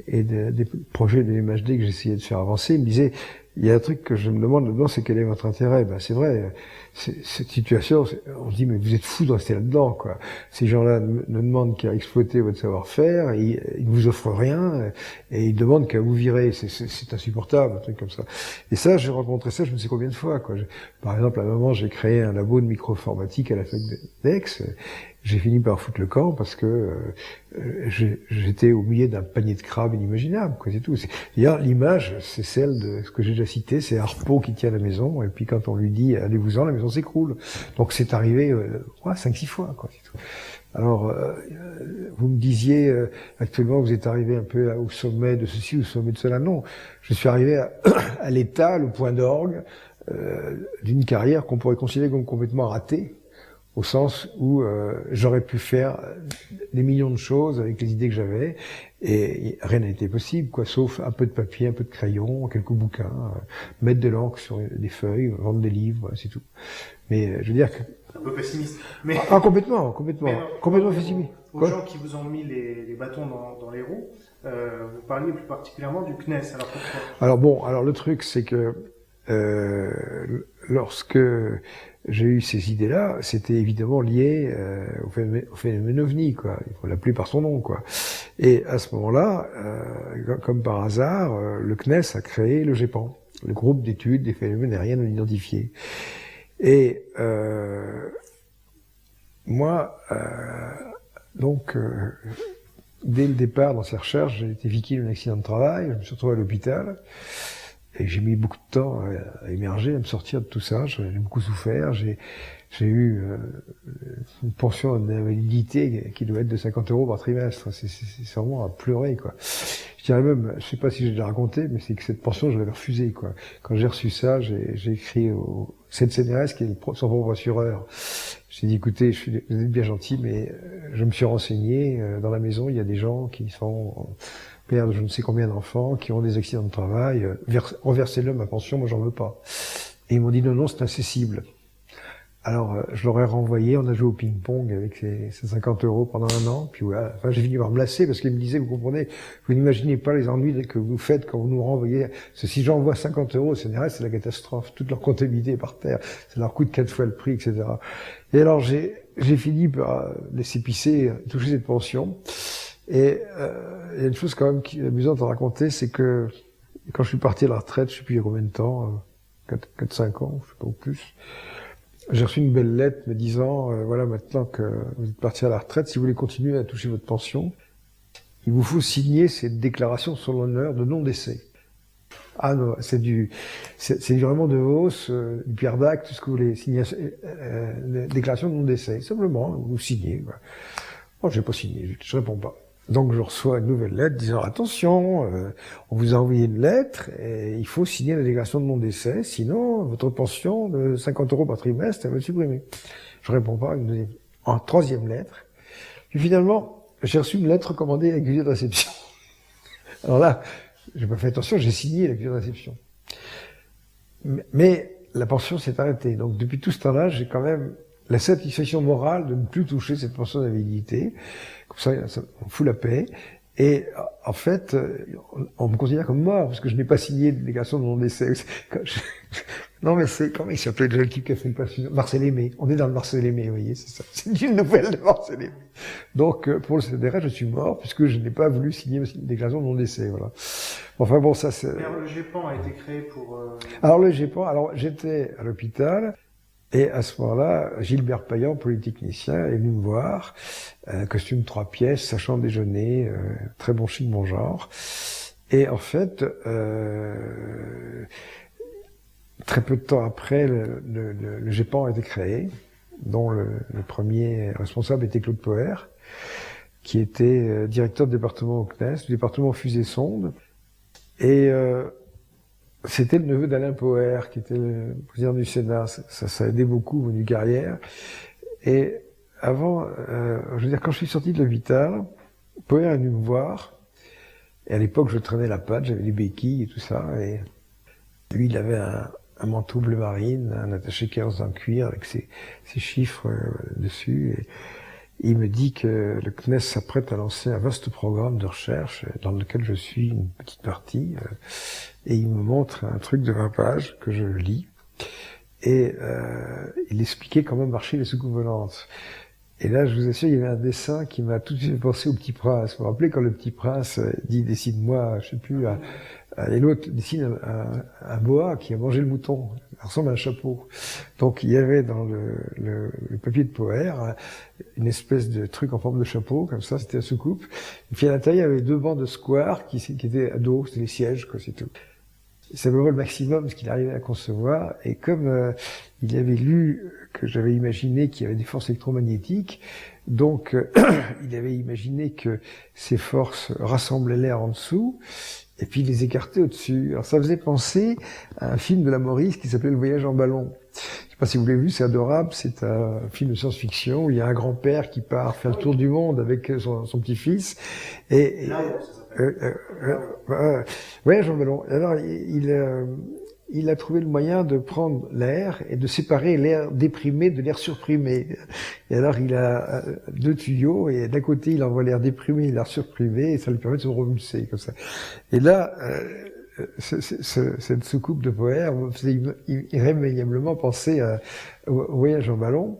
et des projets de l'MHD que j'essayais de faire avancer. Il me disait, il y a un truc que je me demande là-dedans, c'est quel est votre intérêt? Ben c'est vrai, cette situation, on se dit, mais vous êtes fous de rester là-dedans, quoi. Ces gens-là ne demandent qu'à exploiter votre savoir-faire, ils ne vous offrent rien, et ils demandent qu'à vous virer. C'est insupportable, un truc comme ça. Et ça, j'ai rencontré ça je ne sais combien de fois, quoi. Par exemple, à un moment, j'ai créé un labo de micro-informatique à la fac d'Aix. J'ai fini par foutre le camp parce que j'étais au milieu d'un panier de crabes inimaginable, quoi, c'est tout. D'ailleurs, l'image, c'est celle de ce que j'ai déjà cité, c'est Harpo qui tient la maison, et puis quand on lui dit « allez-vous-en », la maison s'écroule. Donc c'est arrivé 5-6 fois, quoi, c'est tout. Alors, vous me disiez, actuellement, vous êtes arrivé un peu au sommet de ceci, au sommet de cela. Non, je suis arrivé à l'état, le point d'orgue d'une carrière qu'on pourrait considérer comme complètement ratée, au sens où j'aurais pu faire des millions de choses avec les idées que j'avais, et rien n'a été possible, quoi, sauf un peu de papier, un peu de crayon, quelques bouquins, mettre de l'encre sur des feuilles, vendre des livres, voilà, c'est tout. Mais je veux dire que... Un peu pessimiste. Mais... complètement pessimiste. Aux gens qui vous ont mis les bâtons dans les roues, vous parliez plus particulièrement du CNES, alors pourquoi? Alors le truc, c'est que lorsque j'ai eu ces idées-là, c'était évidemment lié au phénomène OVNI, quoi. Il faut l'appeler par son nom, quoi. Et à ce moment-là, comme par hasard, le CNES a créé le GEPAN, le groupe d'études des phénomènes aériens non identifiés. Et moi, dès le départ dans ces recherches, j'ai été victime d'un accident de travail, je me suis retrouvé à l'hôpital. Et j'ai mis beaucoup de temps à émerger, à me sortir de tout ça. J'ai beaucoup souffert. J'ai eu une pension d'invalidité qui doit être de 50 € par trimestre. C'est vraiment à pleurer, quoi. Je dirais même, je sais pas si j'ai déjà raconté, mais c'est que cette pension, je l'avais refusée, quoi. Quand j'ai reçu ça, j'ai écrit au CNRS, qui est son propre assureur. J'ai dit, écoutez, vous êtes bien gentil, mais je me suis renseigné. Dans la maison, il y a des gens qui sont père de je ne sais combien d'enfants, qui ont des accidents de travail, reversez-le ma pension, moi j'en veux pas. Et ils m'ont dit non, c'est incessible. Alors je leur ai renvoyé, on a joué au ping-pong avec ces 50 € pendant un an, puis voilà, enfin j'ai fini par me lasser parce qu'ils me disaient, vous comprenez, vous n'imaginez pas les ennuis que vous faites quand vous nous renvoyez. Parce que si j'envoie 50 € au CNRS, c'est la catastrophe, toute leur comptabilité est par terre, ça leur coûte 4 fois le prix, etc. Et alors j'ai fini par laisser pisser, toucher cette pension. Et il y a une chose quand même qui est amusante à raconter, c'est que quand je suis parti à la retraite, je sais plus il y a combien de temps, 4-5 ans, je sais pas ou plus, j'ai reçu une belle lettre me disant, voilà, maintenant que vous êtes parti à la retraite, si vous voulez continuer à toucher votre pension, il vous faut signer cette déclaration sur l'honneur de non-décès. Ah non, c'est vraiment de hausse, du Pierre Dac, tout ce que vous voulez, signer, déclaration de non-décès. Simplement, vous signez. Voilà. Bon, j'ai pas signé, je réponds pas. Donc je reçois une nouvelle lettre disant attention, on vous a envoyé une lettre et il faut signer la déclaration de non-décès, sinon votre pension de 50 € par trimestre elle va être supprimée. Je réponds pas, en troisième lettre. Puis finalement, j'ai reçu une lettre commandée avec accusé de réception. Alors là, j'ai pas fait attention, j'ai signé l'accusé de réception. Mais la pension s'est arrêtée. Donc depuis tout ce temps-là, j'ai quand même la satisfaction morale de ne plus toucher cette pension d'invalidité. Comme ça, on fout la paix. Et en fait, on me considère comme mort, parce que je n'ai pas signé de déclaration de mon décès. Non, mais c'est, comment il s'appelait déjà le type qui a fait le passage? Marcel Aimé. On est dans le Marcel Aimé, vous voyez, c'est ça. C'est une nouvelle de Marcel Aimé. Donc, pour le CNRS, je suis mort, puisque je n'ai pas voulu signer une déclaration de mon décès, voilà. Enfin bon, ça c'est... Alors, le GEPAN a été créé pour... Alors, le GEPAN, j'étais à l'hôpital, et à ce moment-là, Gilbert Payan, polytechnicien, est venu me voir, costume 3 pièces, sachant déjeuner, très bon chic, bon genre. Et en fait, très peu de temps après, le GEPAN a été créé, dont le premier responsable était Claude Poher, qui était directeur de département au CNES, du département fusée-sonde. Et c'était le neveu d'Alain Poher, qui était le président du Sénat. Ça a aidé beaucoup mon carrière. Et avant, je veux dire, quand je suis sorti de l'hôpital, Poher est venu me voir Et à l'époque, je traînais la patte, j'avais des béquilles et tout ça. Et lui, il avait un manteau bleu marine, un attaché 15 en cuir avec ses chiffres dessus. Et il me dit que le CNES s'apprête à lancer un vaste programme de recherche dans lequel je suis une petite partie. Et il me montre un truc de 20 pages que je lis. Et il expliquait comment marchaient les soucoupes volantes. Et là, je vous assure, il y avait un dessin qui m'a tout de suite pensé au Petit Prince. Vous vous rappelez quand le Petit Prince dit « dessine-moi », je sais plus, et l'autre dessine un boa qui a mangé le mouton. Ça ressemble à un chapeau. Donc il y avait dans le papier de Poher une espèce de truc en forme de chapeau, comme ça, c'était la soucoupe. Et puis à l'intérieur, il y avait 2 bancs de square qui étaient à dos, c'était les sièges, quoi, c'est tout. C'est vraiment le maximum ce qu'il arrivait à concevoir. Et comme il avait lu que j'avais imaginé qu'il y avait des forces électromagnétiques, donc il avait imaginé que ces forces rassemblaient l'air en dessous, et puis les écartaient au-dessus. Alors ça faisait penser à un film de la Maurice qui s'appelait Le Voyage en ballon. Je sais pas si vous l'avez vu, c'est adorable, c'est un film de science-fiction où il y a un grand-père qui part faire le tour du monde avec son petit-fils. Et Voyage en ballon. Alors il a trouvé le moyen de prendre l'air et de séparer l'air déprimé de l'air surprimé. Et alors il a 2 tuyaux et d'un côté il envoie l'air déprimé et l'air surprimé et ça lui permet de se propulser comme ça. Et là, cette soucoupe de Poher me faisait irrémédiablement penser au Voyage en ballon.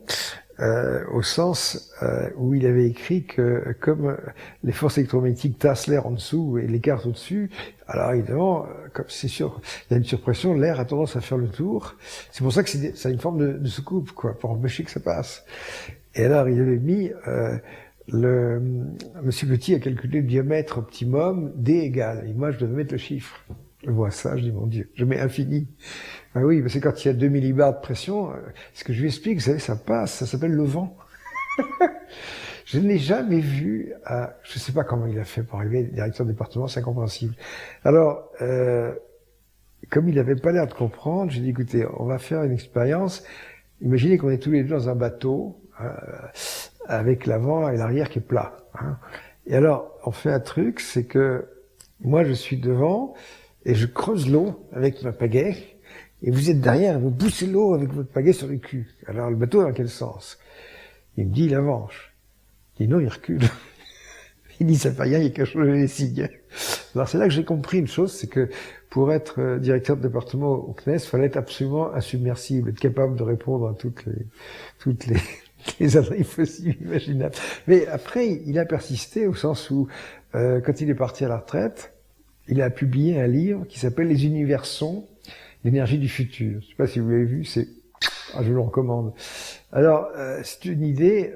Au sens où il avait écrit que comme les forces électromagnétiques tassent l'air en dessous et l'écartent au-dessus, alors évidemment, comme c'est sûr, il y a une surpression, l'air a tendance à faire le tour. C'est pour ça que c'est une forme de soucoupe, quoi, pour empêcher que ça passe. Et alors il avait mis Monsieur Petit a calculé le diamètre optimum D égale. Et moi je devais mettre le chiffre. Je vois ça, je dis mon Dieu, je mets infini. Ah oui, parce que quand il y a 2 millibars de pression, ce que je lui explique, vous savez, ça passe, ça s'appelle le vent. Je ne l'ai jamais vu, je ne sais pas comment il a fait pour arriver directeur de département, c'est incompréhensible. Alors, comme il n'avait pas l'air de comprendre, j'ai dit, écoutez, on va faire une expérience. Imaginez qu'on est tous les deux dans un bateau, avec l'avant et l'arrière qui est plat. Hein. Et alors, on fait un truc, c'est que moi je suis devant, et je creuse l'eau avec ma pagaie, et vous êtes derrière, vous poussez l'eau avec votre pagaie sur le cul. Alors le bateau, dans quel sens? Il me dit, il avance. Je dis, non, il recule. Il dit, ça fait rien, il y a qu'à changer les signes. Alors c'est là que j'ai compris une chose, c'est que pour être directeur de département au CNES, il fallait être absolument insubmersible, être capable de répondre à toutes les adresses possibles, imaginables. Mais après, il a persisté au sens où, quand il est parti à la retraite, il a publié un livre qui s'appelle Les Universons, l'énergie du futur. Je ne sais pas si vous l'avez vu, je vous le recommande. Alors, c'est une idée,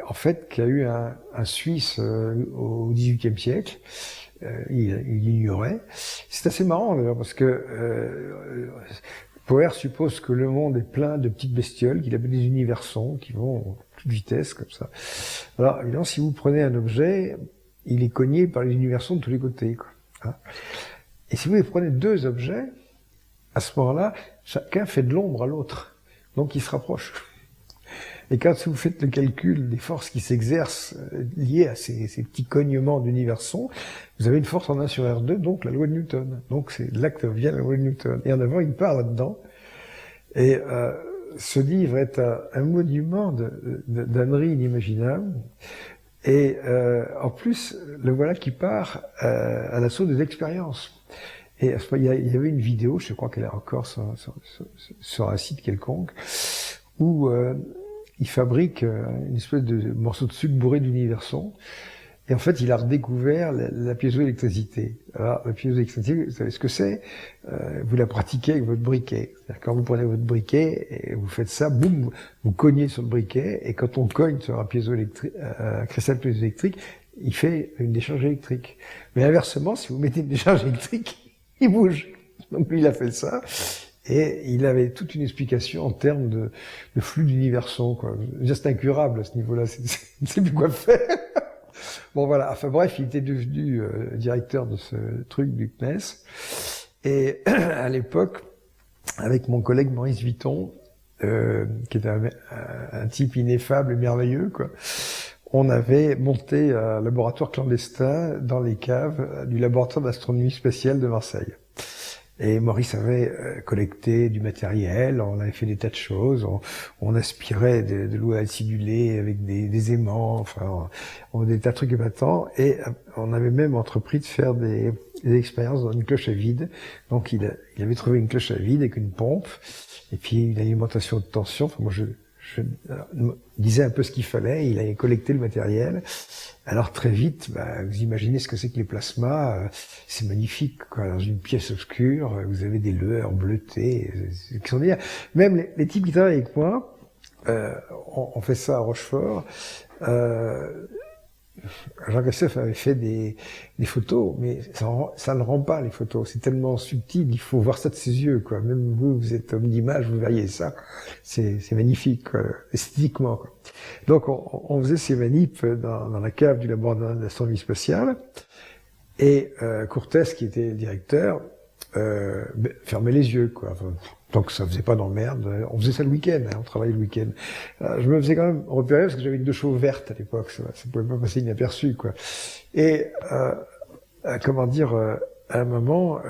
en fait, qu'a eu un Suisse au XVIIIe siècle. Il l'ignorait. C'est assez marrant d'ailleurs parce que Poher suppose que le monde est plein de petites bestioles qu'il appelle des universons qui vont à toute vitesse comme ça. Alors, évidemment, si vous prenez un objet, il est cogné par les universons de tous les côtés, quoi. Hein. Et si vous prenez 2 objets, à ce moment-là, chacun fait de l'ombre à l'autre. Donc, ils se rapprochent. Et quand vous faites le calcul des forces qui s'exercent liées à ces petits cognements d'universons, vous avez une force en 1 sur R2, donc la loi de Newton. Donc, c'est là que vient la loi de Newton. Et en avant, il part là-dedans. Et ce livre est un monument d'ânerie inimaginable. Et en plus, le voilà qui part à l'assaut des expériences. Et à ce moment, il y avait une vidéo, je crois qu'elle est encore sur un site quelconque, où il fabrique une espèce de morceau de sucre bourré d'universons. Et en fait, il a redécouvert la piézoélectricité. Alors, la piézoélectricité, vous savez ce que c'est? Vous la pratiquez avec votre briquet. C'est-à-dire quand vous prenez votre briquet et vous faites ça, boum, vous cognez sur le briquet, et quand on cogne sur un cristal piézoélectrique, il fait une décharge électrique. Mais inversement, si vous mettez une décharge électrique, il bouge. Donc lui, il a fait ça. Et il avait toute une explication en termes de flux d'universons, quoi. C'est incurable à ce niveau-là. Je ne sais plus quoi faire. Bon, voilà. Enfin bref, il était devenu directeur de ce truc du CNES. Et à l'époque, avec mon collègue Maurice Vitton, qui était un type ineffable et merveilleux, quoi, on avait monté un laboratoire clandestin dans les caves du laboratoire d'astronomie spatiale de Marseille. Et Maurice avait collecté du matériel, on avait fait des tas de choses, on aspirait de l'eau acidulée avec des aimants, enfin, on des tas de trucs épatants, et on avait même entrepris de faire des expériences dans une cloche à vide. Donc il avait trouvé une cloche à vide avec une pompe, et puis une alimentation de tension. Enfin, moi je disais un peu ce qu'il fallait, il avait collecté le matériel. Alors très vite, vous imaginez ce que c'est que les plasmas, c'est magnifique, quoi. Dans une pièce obscure, vous avez des lueurs bleutées, qui sont bien. Même les types qui travaillent avec moi, on fait ça à Rochefort. Jean-Christophe avait fait des photos, mais ça ne rend pas les photos. C'est tellement subtil, il faut voir ça de ses yeux, quoi. Même vous êtes homme d'image, vous verriez ça. C'est magnifique, quoi, esthétiquement, quoi. Donc, on faisait ces manips dans la cave du laboratoire d'astronomie spatiale. Et Courtès, qui était le directeur, fermait les yeux, quoi. Enfin, donc ça faisait pas d'emmerde. On faisait ça le week-end, hein, on travaillait le week-end. Je me faisais quand même repérer parce que j'avais une deux chevaux verte à l'époque, ça pouvait pas passer inaperçu, quoi. Et comment dire, à un moment,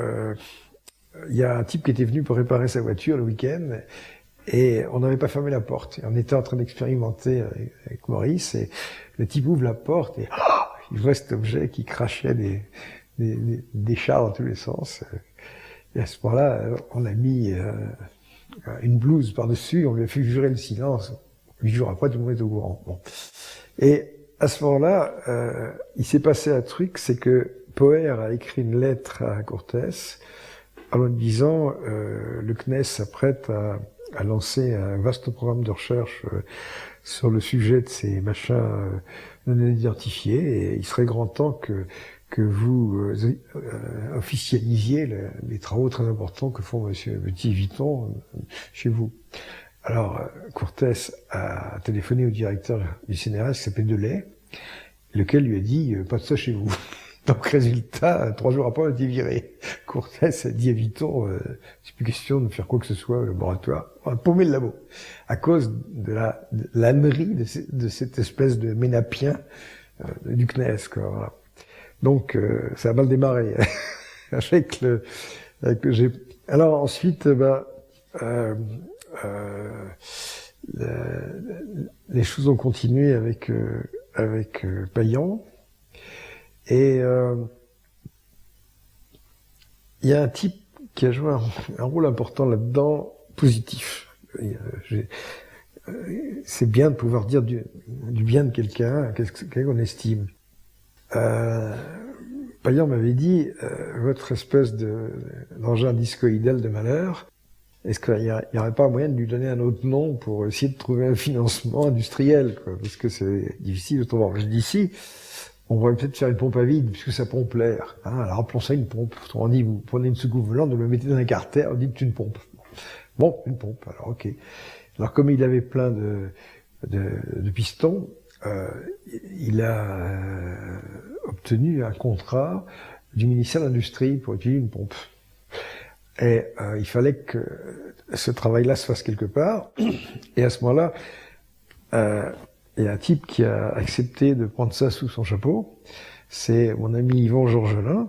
il y a un type qui était venu pour réparer sa voiture le week-end et on n'avait pas fermé la porte. Et on était en train d'expérimenter avec Maurice et le type ouvre la porte et il voit cet objet qui crachait des chats dans tous les sens. Et à ce moment-là, on a mis une blouse par-dessus, on lui a fait jurer le silence. 8 jours après, tout le monde est au courant. Bon. Et à ce moment-là, il s'est passé un truc, c'est que Poher a écrit une lettre à Courtès en lui disant le CNES s'apprête à lancer un vaste programme de recherche sur le sujet de ces machins non identifiés, et il serait grand temps que vous officialisiez les travaux très importants que font monsieur Petit-Viton chez vous. Alors, Courtès a téléphoné au directeur du CNRS qui s'appelait Delay, lequel lui a dit « pas de ça chez vous ». Donc, résultat, 3 jours après, on a été viré. Courtès a dit à Viton c'est plus question de faire quoi que ce soit au laboratoire. On a paumé le labo. À cause de l'ânerie de cette espèce de ménapien du CNES, quoi. Voilà. Donc, ça a mal démarré. Alors ensuite, les choses ont continué avec Payan. Et il y a un type qui a joué un rôle important là-dedans, positif. C'est bien de pouvoir dire du bien de quelqu'un qu'on estime. Payan m'avait dit, votre espèce d'engin discoïdal de malheur, est-ce qu'il n'y aurait pas moyen de lui donner un autre nom pour essayer de trouver un financement industriel, quoi, parce que c'est difficile autrement. Je dis si, on pourrait peut-être faire une pompe à vide, puisque ça pompe l'air. Hein, alors appelons ça une pompe. On dit, vous prenez une soucoupe volante, vous le mettez dans un carter, on dit que c'est une pompe. Bon, une pompe, alors ok. Alors comme il avait plein de pistons, il a obtenu un contrat du ministère de l'Industrie pour utiliser une pompe. Et il fallait que ce travail-là se fasse quelque part. Et à ce moment-là, il y a un type qui a accepté de prendre ça sous son chapeau. C'est mon ami Yvon Georgelin.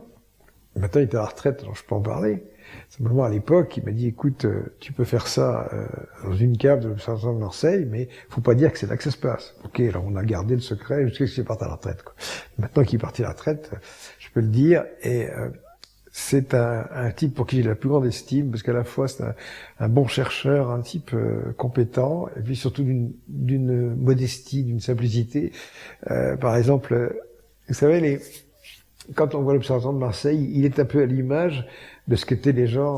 Maintenant, il est à la retraite, alors je peux en parler. Simplement, à l'époque, il m'a dit, écoute, tu peux faire ça dans une cave de l'Observatoire de Marseille, mais faut pas dire que c'est là que ça se passe. Ok, alors on a gardé le secret jusqu'à ce qu'il parte à la retraite, quoi. Maintenant qu'il est parti à la retraite, je peux le dire, et c'est un type pour qui j'ai la plus grande estime, parce qu'à la fois c'est un bon chercheur, un type compétent, et puis surtout d'une modestie, d'une simplicité. Par exemple, vous savez, quand on voit l'Observatoire de Marseille, il est un peu à l'image de ce qu'étaient les gens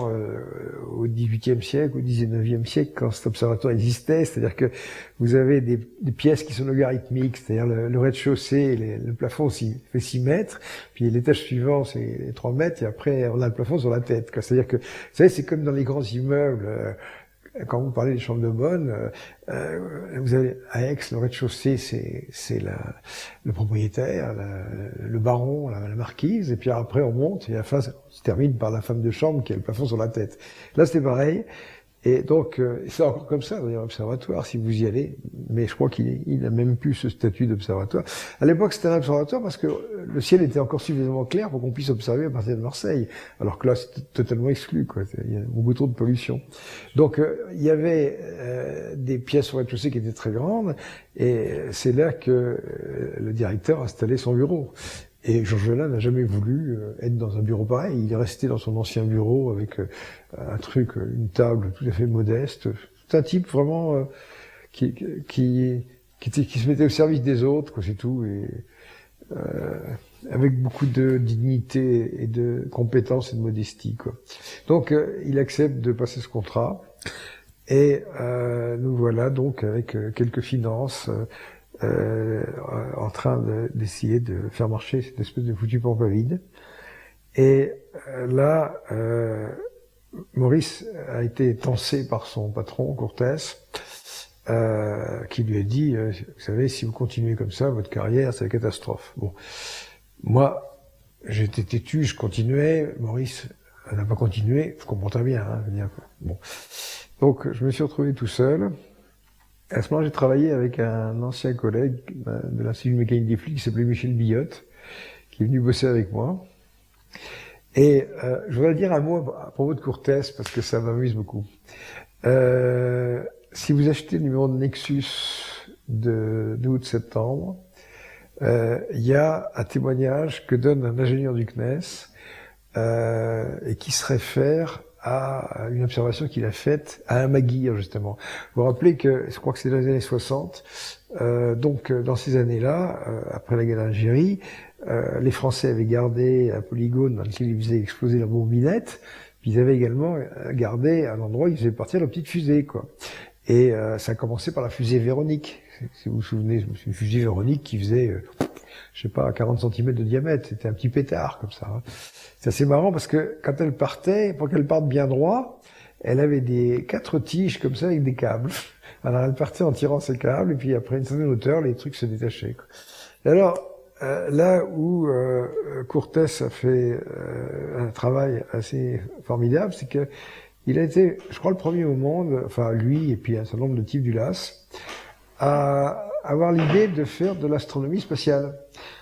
au XVIIIe siècle, au XIXe siècle, quand cet observatoire existait. C'est-à-dire que vous avez des pièces qui sont logarithmiques, c'est-à-dire le rez-de-chaussée, le plafond fait 6 mètres, puis l'étage suivant, c'est 3 mètres, et après, on a le plafond sur la tête, quoi. C'est-à-dire que, vous savez, c'est comme dans les grands immeubles. Quand vous parlez des chambres de bonne, vous avez à Aix, le rez-de-chaussée, c'est le propriétaire, le baron, la marquise, et puis après on monte, et à la fin, ça se termine par la femme de chambre qui a le plafond sur la tête. Là, c'était pareil. Et donc, c'est encore comme ça, d'ailleurs, l'observatoire, si vous y allez, mais je crois qu'il a même plus ce statut d'observatoire. À l'époque, c'était un observatoire parce que le ciel était encore suffisamment clair pour qu'on puisse observer à partir de Marseille, alors que là, c'était totalement exclu, quoi. Il y a beaucoup trop de pollution. Donc, il y avait des pièces au rez-de-chaussée qui étaient très grandes, et c'est là que le directeur a installé son bureau. Et Georges Vella n'a jamais voulu être dans un bureau pareil. Il est resté dans son ancien bureau avec un truc, une table tout à fait modeste. C'est un type vraiment qui se mettait au service des autres, quoi, c'est tout. Et avec beaucoup de dignité et de compétence et de modestie, quoi. Donc il accepte de passer ce contrat. Et nous voilà donc avec quelques finances en train d'essayer de faire marcher cette espèce de foutu Pampavide. Et là, Maurice a été tensé par son patron, Courtès, qui lui a dit, vous savez, si vous continuez comme ça, votre carrière, c'est la catastrophe. Bon, moi, j'étais têtu, je continuais. Maurice n'a pas continué, je comprends très bien. Hein, bon. Donc, je me suis retrouvé tout seul. À ce moment, j'ai travaillé avec un ancien collègue de l'Institut de mécanique des flics qui s'appelait Michel Billotte, qui est venu bosser avec moi. Et je voudrais dire un mot à propos de Courtès, parce que ça m'amuse beaucoup. Si vous achetez le numéro de Nexus de août-septembre, il y a un témoignage que donne un ingénieur du CNES et qui se réfère à une observation qu'il a faite à Amaguir, justement. Vous vous rappelez que, je crois que c'est dans les années 60, donc dans ces années-là, après la guerre d'Algérie, les Français avaient gardé un polygone dans lequel ils faisaient exploser leurs bourbinettes, puis ils avaient également gardé un endroit où ils faisaient partir leur petite fusée, quoi. Et ça a commencé par la fusée Véronique. Si vous vous souvenez, une fusée Véronique qui faisait, je sais pas, 40 cm de diamètre. C'était un petit pétard, comme ça. Hein. C'est assez marrant parce que quand elle partait, pour qu'elle parte bien droit, elle avait des 4 tiges comme ça avec des câbles. Alors elle partait en tirant ses câbles et puis après une certaine hauteur, les trucs se détachaient, quoi. Et alors, là où Courtès a fait un travail assez formidable, c'est que il a été, je crois, le premier au monde, enfin lui et puis un certain nombre de types du LAS, à avoir l'idée de faire de l'astronomie spatiale.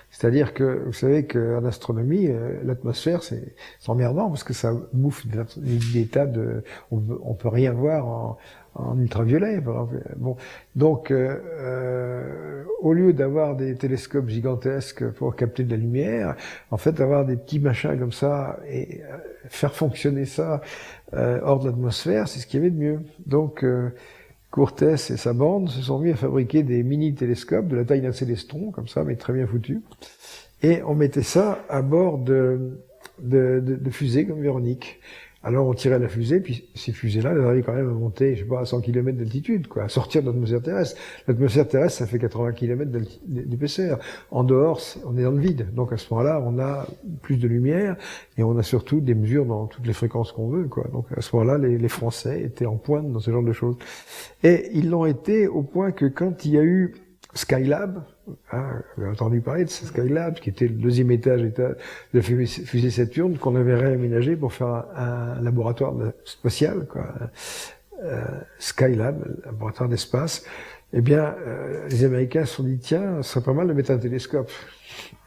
C'est-à-dire que, vous savez qu'en astronomie, l'atmosphère, c'est emmerdant parce que ça bouffe des tas de... On peut rien voir en ultraviolet. Bon, donc, au lieu d'avoir des télescopes gigantesques pour capter de la lumière, en fait, avoir des petits machins comme ça et faire fonctionner ça hors de l'atmosphère, c'est ce qu'il y avait de mieux. Donc, Courtès et sa bande se sont mis à fabriquer des mini-télescopes de la taille d'un célestron, comme ça, mais très bien foutus. Et on mettait ça à bord de fusées comme Véronique. Alors on tirait la fusée, puis ces fusées-là, elles arrivaient quand même à monter, je sais pas, à 100 km d'altitude, quoi, à sortir de l'atmosphère terrestre. L'atmosphère terrestre, ça fait 80 km d'épaisseur. En dehors, on est dans le vide. Donc à ce moment-là, on a plus de lumière, et on a surtout des mesures dans toutes les fréquences qu'on veut, quoi. Donc à ce moment-là, les Français étaient en pointe dans ce genre de choses. Et ils l'ont été au point que quand il y a eu Skylab, hein, vous avez entendu parler de Skylab, qui était le deuxième étage de la fusée Saturne, qu'on avait réaménagé pour faire un laboratoire spatial, quoi. Skylab, laboratoire d'espace. Eh bien, les Américains se sont dit, tiens, ce serait pas mal de mettre un télescope.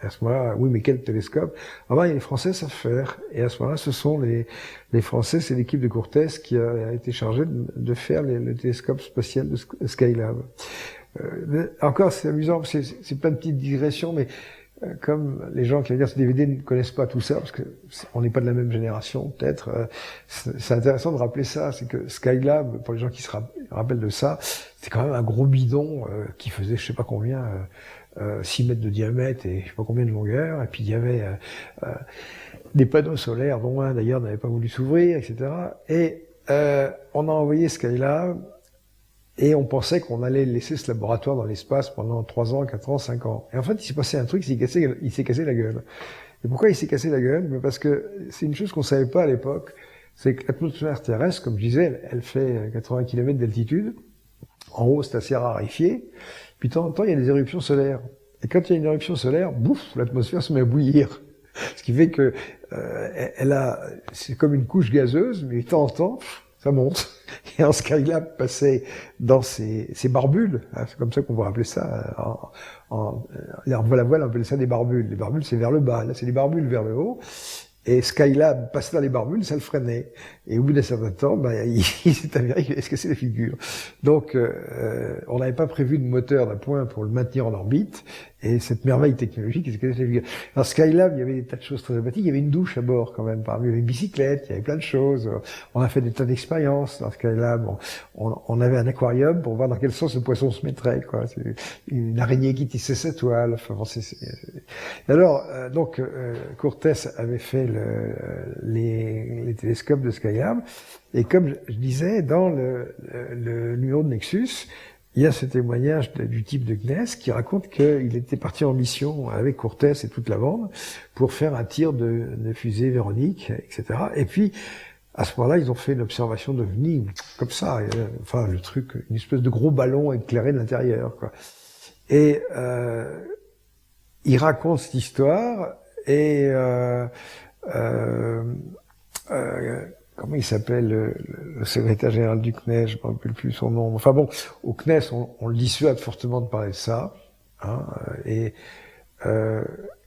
Et à ce moment-là, oui, mais quel télescope? Ah ben, les Français savent faire. Et à ce moment-là, ce sont les Français, c'est l'équipe de Courtès qui a été chargée de faire le télescope spatial de Skylab. Encore, c'est amusant, c'est plein de petites digressions, mais comme les gens qui regardent ce DVD ne connaissent pas tout ça, parce que on n'est pas de la même génération, peut-être, c'est intéressant de rappeler ça, c'est que Skylab, pour les gens qui se rappellent de ça, c'est quand même un gros bidon qui faisait je sais pas combien, 6 mètres de diamètre et je sais pas combien de longueur, et puis il y avait des panneaux solaires dont un d'ailleurs n'avait pas voulu s'ouvrir, etc. Et on a envoyé Skylab, et on pensait qu'on allait laisser ce laboratoire dans l'espace pendant 3 ans, 4 ans, 5 ans. Et en fait, il s'est passé un truc, il s'est cassé la gueule. Et pourquoi il s'est cassé la gueule? Parce que c'est une chose qu'on savait pas à l'époque, c'est que l'atmosphère terrestre, comme je disais, elle fait 80 km d'altitude. En haut, c'est assez raréfié. Puis de temps en temps, il y a des éruptions solaires. Et quand il y a une éruption solaire, bouf, l'atmosphère se met à bouillir. Ce qui fait que c'est comme une couche gazeuse, mais de temps en temps, ça monte. Et un Skylab passait dans ces barbules, hein, c'est comme ça qu'on va appeler ça. La voile, on appelait ça des barbules. Les barbules, c'est vers le bas. Là, c'est des barbules vers le haut. Et Skylab passait dans les barbules, ça le freinait. Et au bout d'un certain temps, il s'est avéré qu'il allait se casser la figure. Donc, on n'avait pas prévu de moteur d'appoint pour le maintenir en orbite. Et cette merveille technologique, il s'est cassé la figure. Dans Skylab, il y avait des tas de choses très sympathiques. Il y avait une douche à bord quand même. Parmi, il y avait une bicyclette, il y avait plein de choses. On a fait des tas d'expériences dans Skylab. On avait un aquarium pour voir dans quel sens le poisson se mettrait, quoi. C'est une araignée qui tissait sa toile. Enfin, bon, alors, Curtis avait fait les télescopes de Skylab. Et comme je disais, dans le numéro de Nexus, il y a ce témoignage du type de CNES qui raconte qu'il était parti en mission avec Curtis et toute la bande pour faire un tir de fusée Véronique, etc. Et puis, à ce moment-là, ils ont fait une observation d'OVNI, comme ça, enfin, le truc, une espèce de gros ballon éclairé de l'intérieur, quoi. Et il raconte cette histoire et comment il s'appelle le secrétaire général du CNES, je ne me rappelle plus son nom. Enfin bon, au CNES, on le dissuade fortement de parler de ça. Hein, et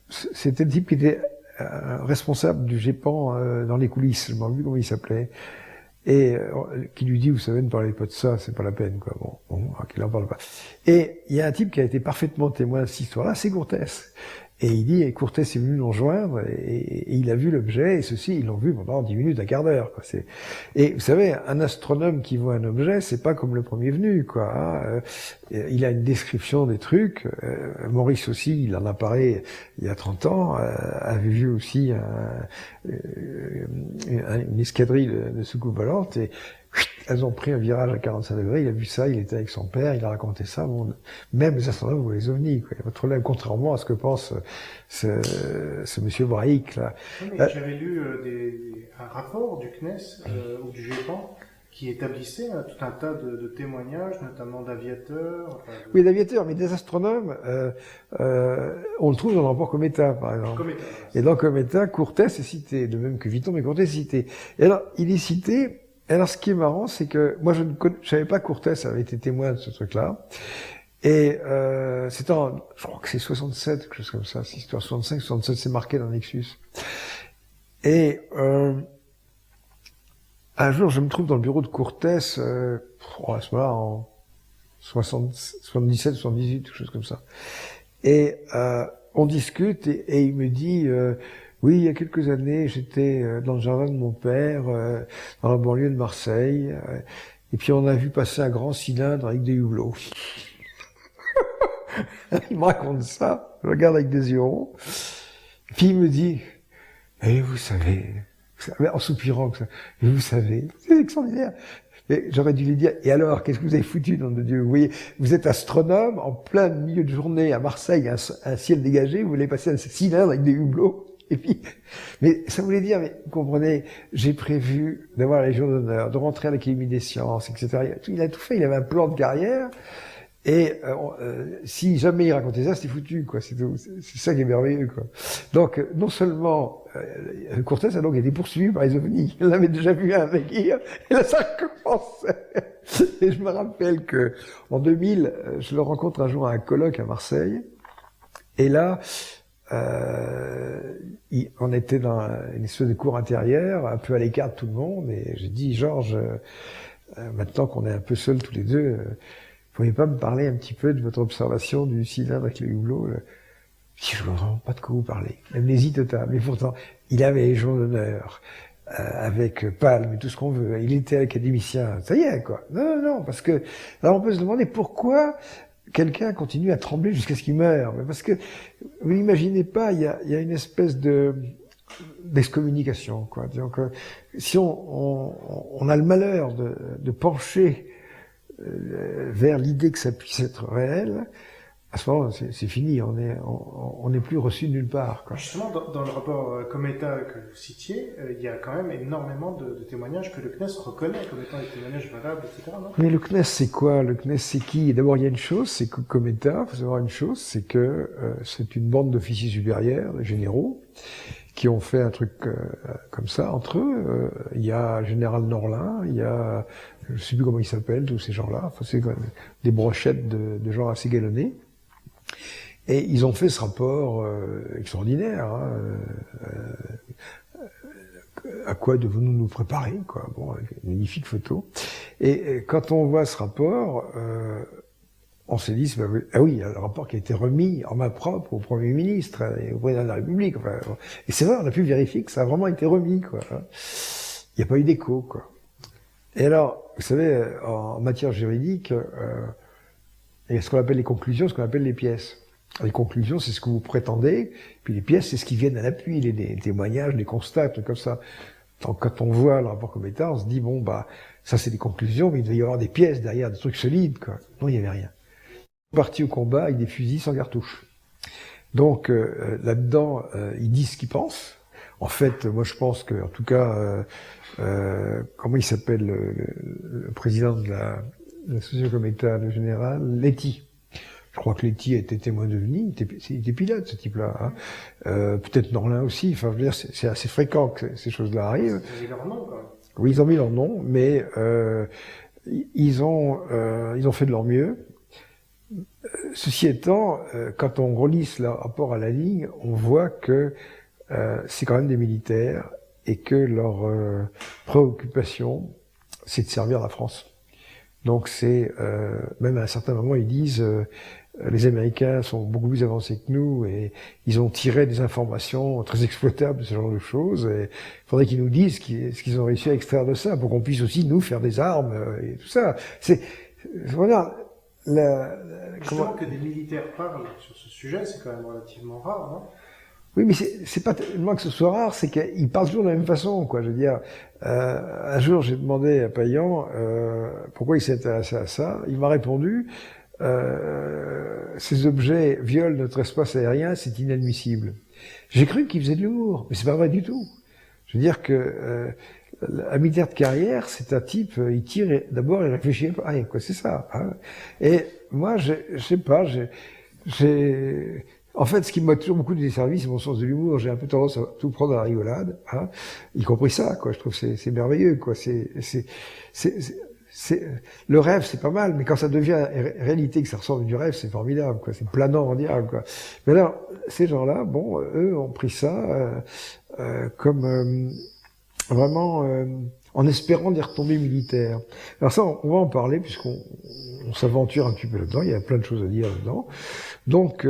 c'était le type qui était responsable du GEPAN dans les coulisses, je ne me rappelle plus comment il s'appelait. Et qui lui dit, vous savez, ne parlez pas de ça, c'est pas la peine, quoi. Bon, qu'il en parle pas. Et il y a un type qui a été parfaitement témoin de cette histoire-là, c'est Curtis. Et il dit, et Curtis est venu nous rejoindre, et il a vu l'objet, et ceci, ils l'ont vu pendant 10 minutes, un quart d'heure, quoi. Et vous savez, un astronome qui voit un objet, c'est pas comme le premier venu, quoi. Hein. Il a une description des trucs. Maurice aussi, il en a parlé il y a 30 ans, avait vu aussi une escadrille de soucoupes volantes, et elles ont pris un virage à 45 degrés, il a vu ça, il était avec son père, il a raconté ça. Bon, même les astronomes voient les ovnis, quoi. Il y a pas de problème, contrairement à ce que pense ce monsieur Braic, là. J'avais lu un rapport du CNES ou du GEPAN qui établissait tout un tas de témoignages, notamment d'aviateurs. Oui, d'aviateurs, mais des astronomes, on le trouve dans le rapport Cometa, par exemple. Cometa, et dans Cometa, Curtis est cité, de même que Viton, mais Curtis est cité. Et alors, il est cité. Alors, ce qui est marrant, c'est que moi, je savais pas que Curtis avait été témoin de ce truc-là. Et c'était je crois que c'est 67, quelque chose comme ça, c'est histoire 65, 67, c'est marqué dans Nexus. Et un jour, je me trouve dans le bureau de Curtis, à ce moment-là, en 77, 78, quelque chose comme ça. Et on discute, et il me dit... oui, il y a quelques années, j'étais dans le jardin de mon père, dans la banlieue de Marseille, et puis on a vu passer un grand cylindre avec des hublots. Il me raconte ça, je regarde avec des yeux ronds, puis il me dit, et vous savez, en soupirant, et vous savez, c'est extraordinaire. Mais j'aurais dû lui dire, et alors, qu'est-ce que vous avez foutu, nom de Dieu? Vous voyez, vous êtes astronome, en plein milieu de journée à Marseille, un ciel dégagé, vous voulez passer un cylindre avec des hublots. Et puis, mais ça voulait dire, mais vous comprenez, j'ai prévu d'avoir la Légion d'honneur, de rentrer à l'Académie des sciences, etc. Il a tout fait, il avait un plan de carrière, et si jamais il racontait ça, c'était foutu, quoi. C'est ça qui est merveilleux, quoi. Donc, non seulement Curtis a donc été poursuivi par les ovnis, il avait déjà vu un navire, et là ça recommençait. Et je me rappelle que en 2000, je le rencontre un jour à un colloque à Marseille, et là, on était dans une espèce de cour intérieure, un peu à l'écart de tout le monde, et j'ai dit, Georges, maintenant qu'on est un peu seuls tous les deux, vous pourriez pas me parler un petit peu de votre observation du cylindre avec les hublots? Je ne vois vraiment pas de quoi vous parler. Amnésie totale. Mais pourtant, il avait les Légion d'honneur, avec Palme et tout ce qu'on veut. Il était académicien. Ça y est, quoi. Non, parce que, alors on peut se demander pourquoi quelqu'un continue à trembler jusqu'à ce qu'il meure. Mais parce que, vous n'imaginez pas, il y a une espèce d'excommunication, quoi. Donc, si on a le malheur de pencher vers l'idée que ça puisse être réel, à ce moment, c'est fini, on n'est plus reçu nulle part, quoi. Justement, dans le rapport Cometa que vous citiez, il y a quand même énormément de témoignages que le CNES reconnaît comme étant des témoignages valables, etc. Non? Mais le CNES, c'est quoi? Le CNES, c'est qui? D'abord, il y a une chose, c'est que Cometa, il faut savoir une chose, c'est que c'est une bande d'officiers supérieurs, de généraux, qui ont fait un truc comme ça entre eux. Il y a Général Norlin, il y a, je sais plus comment ils s'appellent, tous ces gens-là. Enfin, c'est quand même des brochettes de gens assez galonnés. Et ils ont fait ce rapport extraordinaire. Hein, à quoi devons-nous nous préparer, quoi. Bon, avec une magnifique photo. Et quand on voit ce rapport, on s'est dit, ah oui, il y a le rapport qui a été remis en main propre au Premier ministre et au Président de la République. Enfin, et c'est vrai, on a pu vérifier que ça a vraiment été remis, quoi. Il n'y a pas eu d'écho, quoi. Et alors, vous savez, en matière juridique, il y a ce qu'on appelle les conclusions, ce qu'on appelle les pièces. Les conclusions, c'est ce que vous prétendez, puis les pièces, c'est ce qui viennent à l'appui, les témoignages, les constats, trucs comme ça. Donc, quand on voit le rapport Cometa, on se dit, bon, bah, ça c'est des conclusions, mais il devait y avoir des pièces derrière, des trucs solides, quoi. Non, il n'y avait rien. Ils sont partis au combat avec des fusils sans cartouche. Donc, là-dedans, ils disent ce qu'ils pensent. En fait, moi je pense que, en tout cas, comment il s'appelle, le président de la société Cometa, le général Letty. Je crois que Letty a été témoin de Vigny, il était pilote, ce type-là. Hein. Peut-être Norlin aussi. Enfin, je veux dire, c'est assez fréquent que ces choses-là arrivent. Ils ont mis leur nom, quoi. Oui, ils ont mis leur nom, mais ils ont fait de leur mieux. Ceci étant, quand on relit le rapport à la ligne, on voit que c'est quand même des militaires et que leur préoccupation, c'est de servir la France. Donc c'est, même à un certain moment, ils disent les Américains sont beaucoup plus avancés que nous et ils ont tiré des informations très exploitables de ce genre de choses. Et il faudrait qu'ils nous disent ce qu'ils ont réussi à extraire de ça pour qu'on puisse aussi nous faire des armes et tout ça. Voilà. Justement, que des militaires parlent sur ce sujet, c'est quand même relativement rare, non? Oui, mais c'est pas tellement que ce soit rare, c'est qu'ils parlent toujours de la même façon, quoi. Je veux dire, un jour, j'ai demandé à Payan pourquoi il s'intéressait à ça. Il m'a répondu ces objets violent notre espace aérien, c'est inadmissible. J'ai cru qu'il faisait de l'humour, mais c'est pas vrai du tout. Je veux dire que un militaire de carrière, c'est un type, il tire et d'abord il réfléchit pas, quoi, c'est ça. Hein. Et moi, je sais pas, en fait, ce qui m'a toujours beaucoup donné service, c'est mon sens de l'humour. J'ai un peu tendance à tout prendre à la rigolade, hein, y compris ça, quoi. Je trouve que c'est merveilleux, quoi. Le rêve, c'est pas mal, mais quand ça devient réalité, que ça ressemble du rêve, c'est formidable, quoi. C'est planant en diable, quoi. Mais alors, ces gens-là, bon, eux ont pris ça comme vraiment en espérant des retombées militaires. Alors ça, on va en parler puisqu'on s'aventure un petit peu là-dedans. Il y a plein de choses à dire là-dedans. Donc,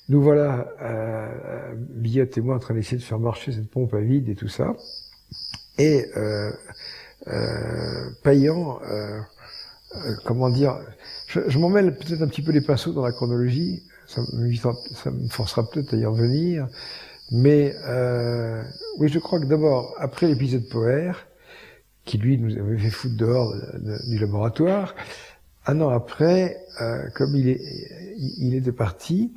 nous voilà, Billotte et moi, en train d'essayer de faire marcher cette pompe à vide et tout ça. Et Payan, comment dire, je m'en mêle peut-être un petit peu les pinceaux dans la chronologie. Ça me forcera peut-être à y revenir. Mais oui, je crois que d'abord, après l'épisode Poher, qui lui nous avait fait foutre dehors du laboratoire, un an après, comme il était parti,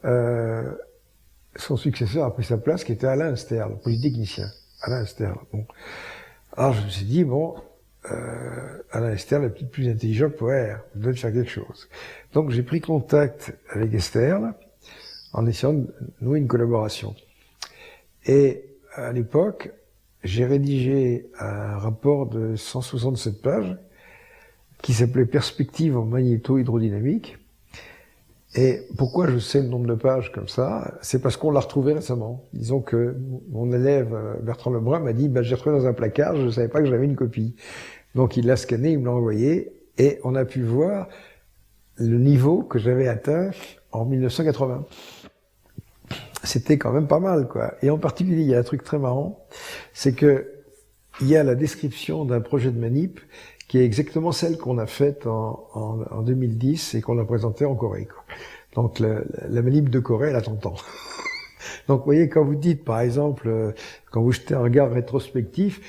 son successeur a pris sa place, qui était Alain Ster, le polytechnicien. Alain Ster. Bon. Alors je me suis dit, bon, Alain Ester est peut-être plus intelligent que Poher, il doit faire quelque chose. Donc j'ai pris contact avec Ester, en essayant de nouer une collaboration. Et à l'époque, j'ai rédigé un rapport de 167 pages qui s'appelait Perspective en magnéto-hydrodynamique. Et pourquoi je sais le nombre de pages comme ça? C'est parce qu'on l'a retrouvé récemment. Disons que mon élève Bertrand Lebrun m'a dit j'ai retrouvé dans un placard, je ne savais pas que j'avais une copie. Donc il l'a scanné, il me l'a envoyé, et on a pu voir le niveau que j'avais atteint en 1980. C'était quand même pas mal, quoi. Et en particulier, il y a un truc très marrant, c'est que il y a la description d'un projet de manip qui est exactement celle qu'on a faite en 2010 et qu'on a présentée en Corée, quoi. Donc la manip de Corée, elle a 30 ans. Donc vous voyez, quand vous dites, par exemple, quand vous jetez un regard rétrospectif,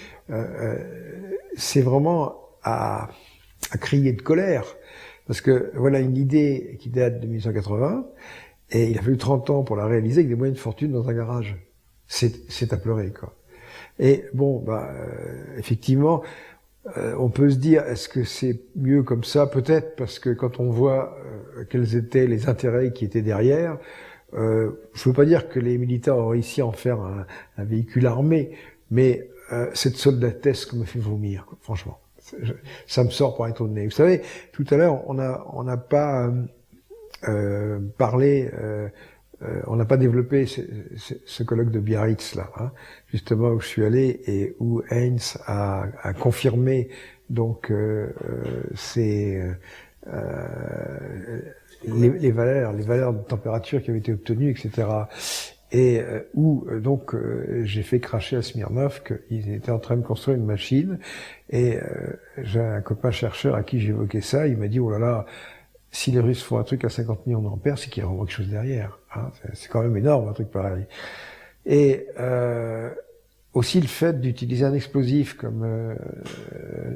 c'est vraiment à crier de colère. Parce que voilà une idée qui date de 1980, et il a fallu 30 ans pour la réaliser avec des moyens de fortune dans un garage. C'est à pleurer, quoi. Et bon, effectivement, on peut se dire, est-ce que c'est mieux comme ça? Peut-être, parce que quand on voit quels étaient les intérêts qui étaient derrière, je veux pas dire que les militaires ont réussi à en faire un véhicule armé, mais cette soldatesque me fait vomir, quoi, franchement. Ça me sort par un trou de nez. Vous savez, tout à l'heure, on n'a pas parlé, on n'a pas développé ce colloque de Biarritz là, hein, justement où je suis allé et où Heinz a confirmé donc les valeurs de température qui avaient été obtenues, etc. Et où donc j'ai fait cracher à Smirnov qu'ils étaient en train de construire une machine. Et j'ai un copain chercheur à qui j'évoquais ça, il m'a dit, oh là là, si les Russes font un truc à 50 millions d'ampères, c'est qu'il y a vraiment quelque chose derrière. Hein. C'est quand même énorme, un truc pareil. Et aussi le fait d'utiliser un explosif comme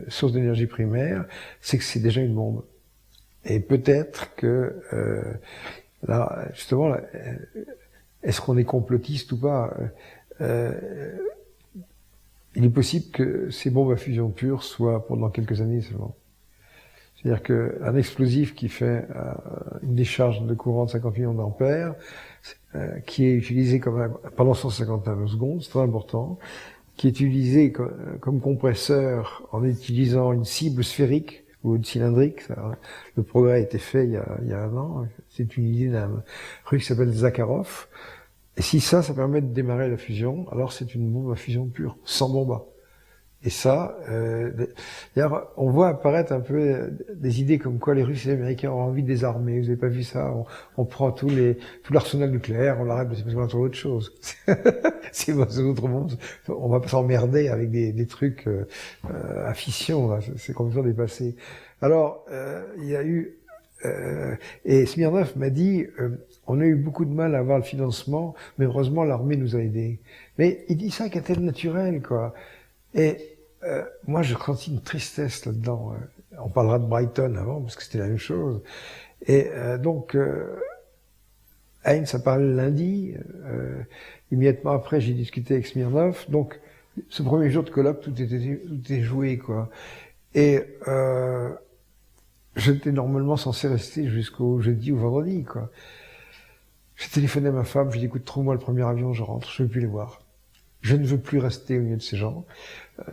source d'énergie primaire, c'est que c'est déjà une bombe. Et peut-être que là, justement, là, est-ce qu'on est complotiste ou pas? Il est possible que ces bombes à fusion pure soient pendant quelques années seulement. C'est-à-dire qu'un explosif qui fait une décharge de courant de 50 millions d'ampères, qui est utilisé pendant 150 nanosecondes, c'est très important, qui est utilisé comme compresseur en utilisant une cible sphérique ou une cylindrique. Le progrès a été fait il y a un an. C'est une idée d'un Russe qui s'appelle Zakharov. Et si ça permet de démarrer la fusion, alors c'est une bombe à fusion pure, sans bomba. Et ça, d'ailleurs, on voit apparaître un peu des idées comme quoi les Russes et les Américains ont envie de désarmer. Vous avez pas vu ça? On prend tout l'arsenal nucléaire, on l'arrête, c'est parce qu'on a trouvé autre chose. C'est un autre monde. On va pas s'emmerder avec des trucs à fission, là. C'est complètement dépassé. Alors, il y a eu et Smirnov m'a dit, on a eu beaucoup de mal à avoir le financement, mais heureusement l'armée nous a aidés. Mais il dit ça avec un tel naturel, quoi. Et moi, je ressens une tristesse là-dedans. On parlera de Brighton avant, parce que c'était la même chose. Et donc, Heinz a parlé lundi. Immédiatement après, j'ai discuté avec Smirnov. Donc, ce premier jour de colloque, tout était joué, quoi. Et j'étais normalement censé rester jusqu'au jeudi ou vendredi, quoi. J'ai téléphoné à ma femme, j'ai dit, écoute, trouve-moi le premier avion, je rentre, je veux plus les voir. Je ne veux plus rester au milieu de ces gens.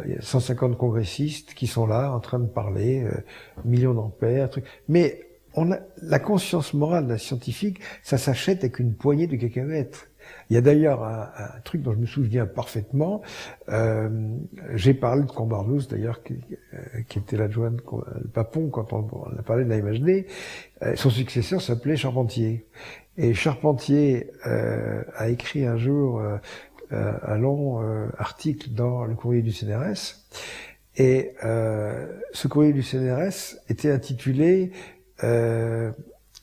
Il y a 150 congressistes qui sont là, en train de parler, millions d'ampères, trucs. Mais la conscience morale d'un scientifique, ça s'achète avec une poignée de cacahuètes. Il y a d'ailleurs un truc dont je me souviens parfaitement. J'ai parlé de Combarnous, d'ailleurs, qui était l'adjoint de Papon quand on a parlé de la MHD. Son successeur s'appelait Charpentier. Et Charpentier a écrit un jour un long article dans le courrier du CNRS. Et ce courrier du CNRS était intitulé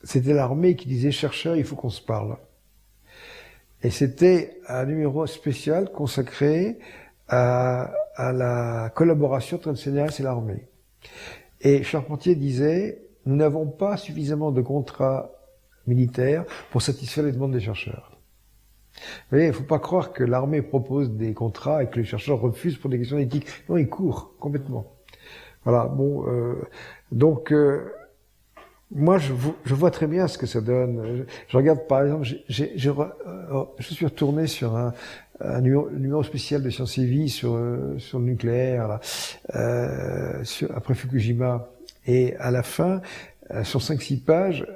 c'était l'armée qui disait « Chercheurs, il faut qu'on se parle ». Et c'était un numéro spécial consacré à la collaboration entre le CNRS et l'armée. Et Charpentier disait « Nous n'avons pas suffisamment de contrats militaires pour satisfaire les demandes des chercheurs ». Vous voyez, il ne faut pas croire que l'armée propose des contrats et que les chercheurs refusent pour des questions d'éthique. Non, ils courent complètement. Voilà, bon, donc moi je vois très bien ce que ça donne. Je regarde par exemple, je suis retourné sur un numéro spécial de Sciences et Vie sur le nucléaire là, après Fukushima, et à la fin, sur 5-6 pages,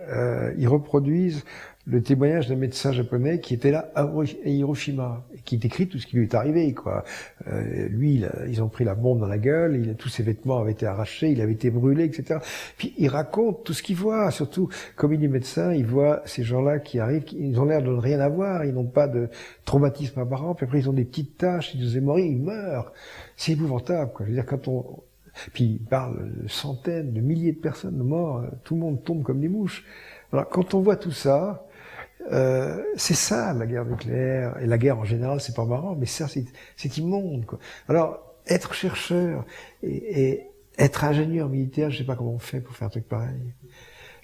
ils reproduisent le témoignage d'un médecin japonais qui était là à Hiroshima, et qui décrit tout ce qui lui est arrivé, quoi. Lui, ils ont pris la bombe dans la gueule, tous ses vêtements avaient été arrachés, il avait été brûlé, etc. Puis il raconte tout ce qu'il voit, surtout, comme il est médecin, il voit ces gens-là qui arrivent, ils ont l'air de ne rien avoir, ils n'ont pas de traumatisme apparent, puis après ils ont des petites taches, ils ont morts, ils meurent. C'est épouvantable, quoi. Je veux dire, puis il parle de centaines, de milliers de personnes mortes, tout le monde tombe comme des mouches. Alors, quand on voit tout ça, c'est ça la guerre nucléaire, et la guerre en général, c'est pas marrant, mais ça c'est immonde, quoi. Alors être chercheur et être ingénieur militaire, je sais pas comment on fait pour faire un truc pareil.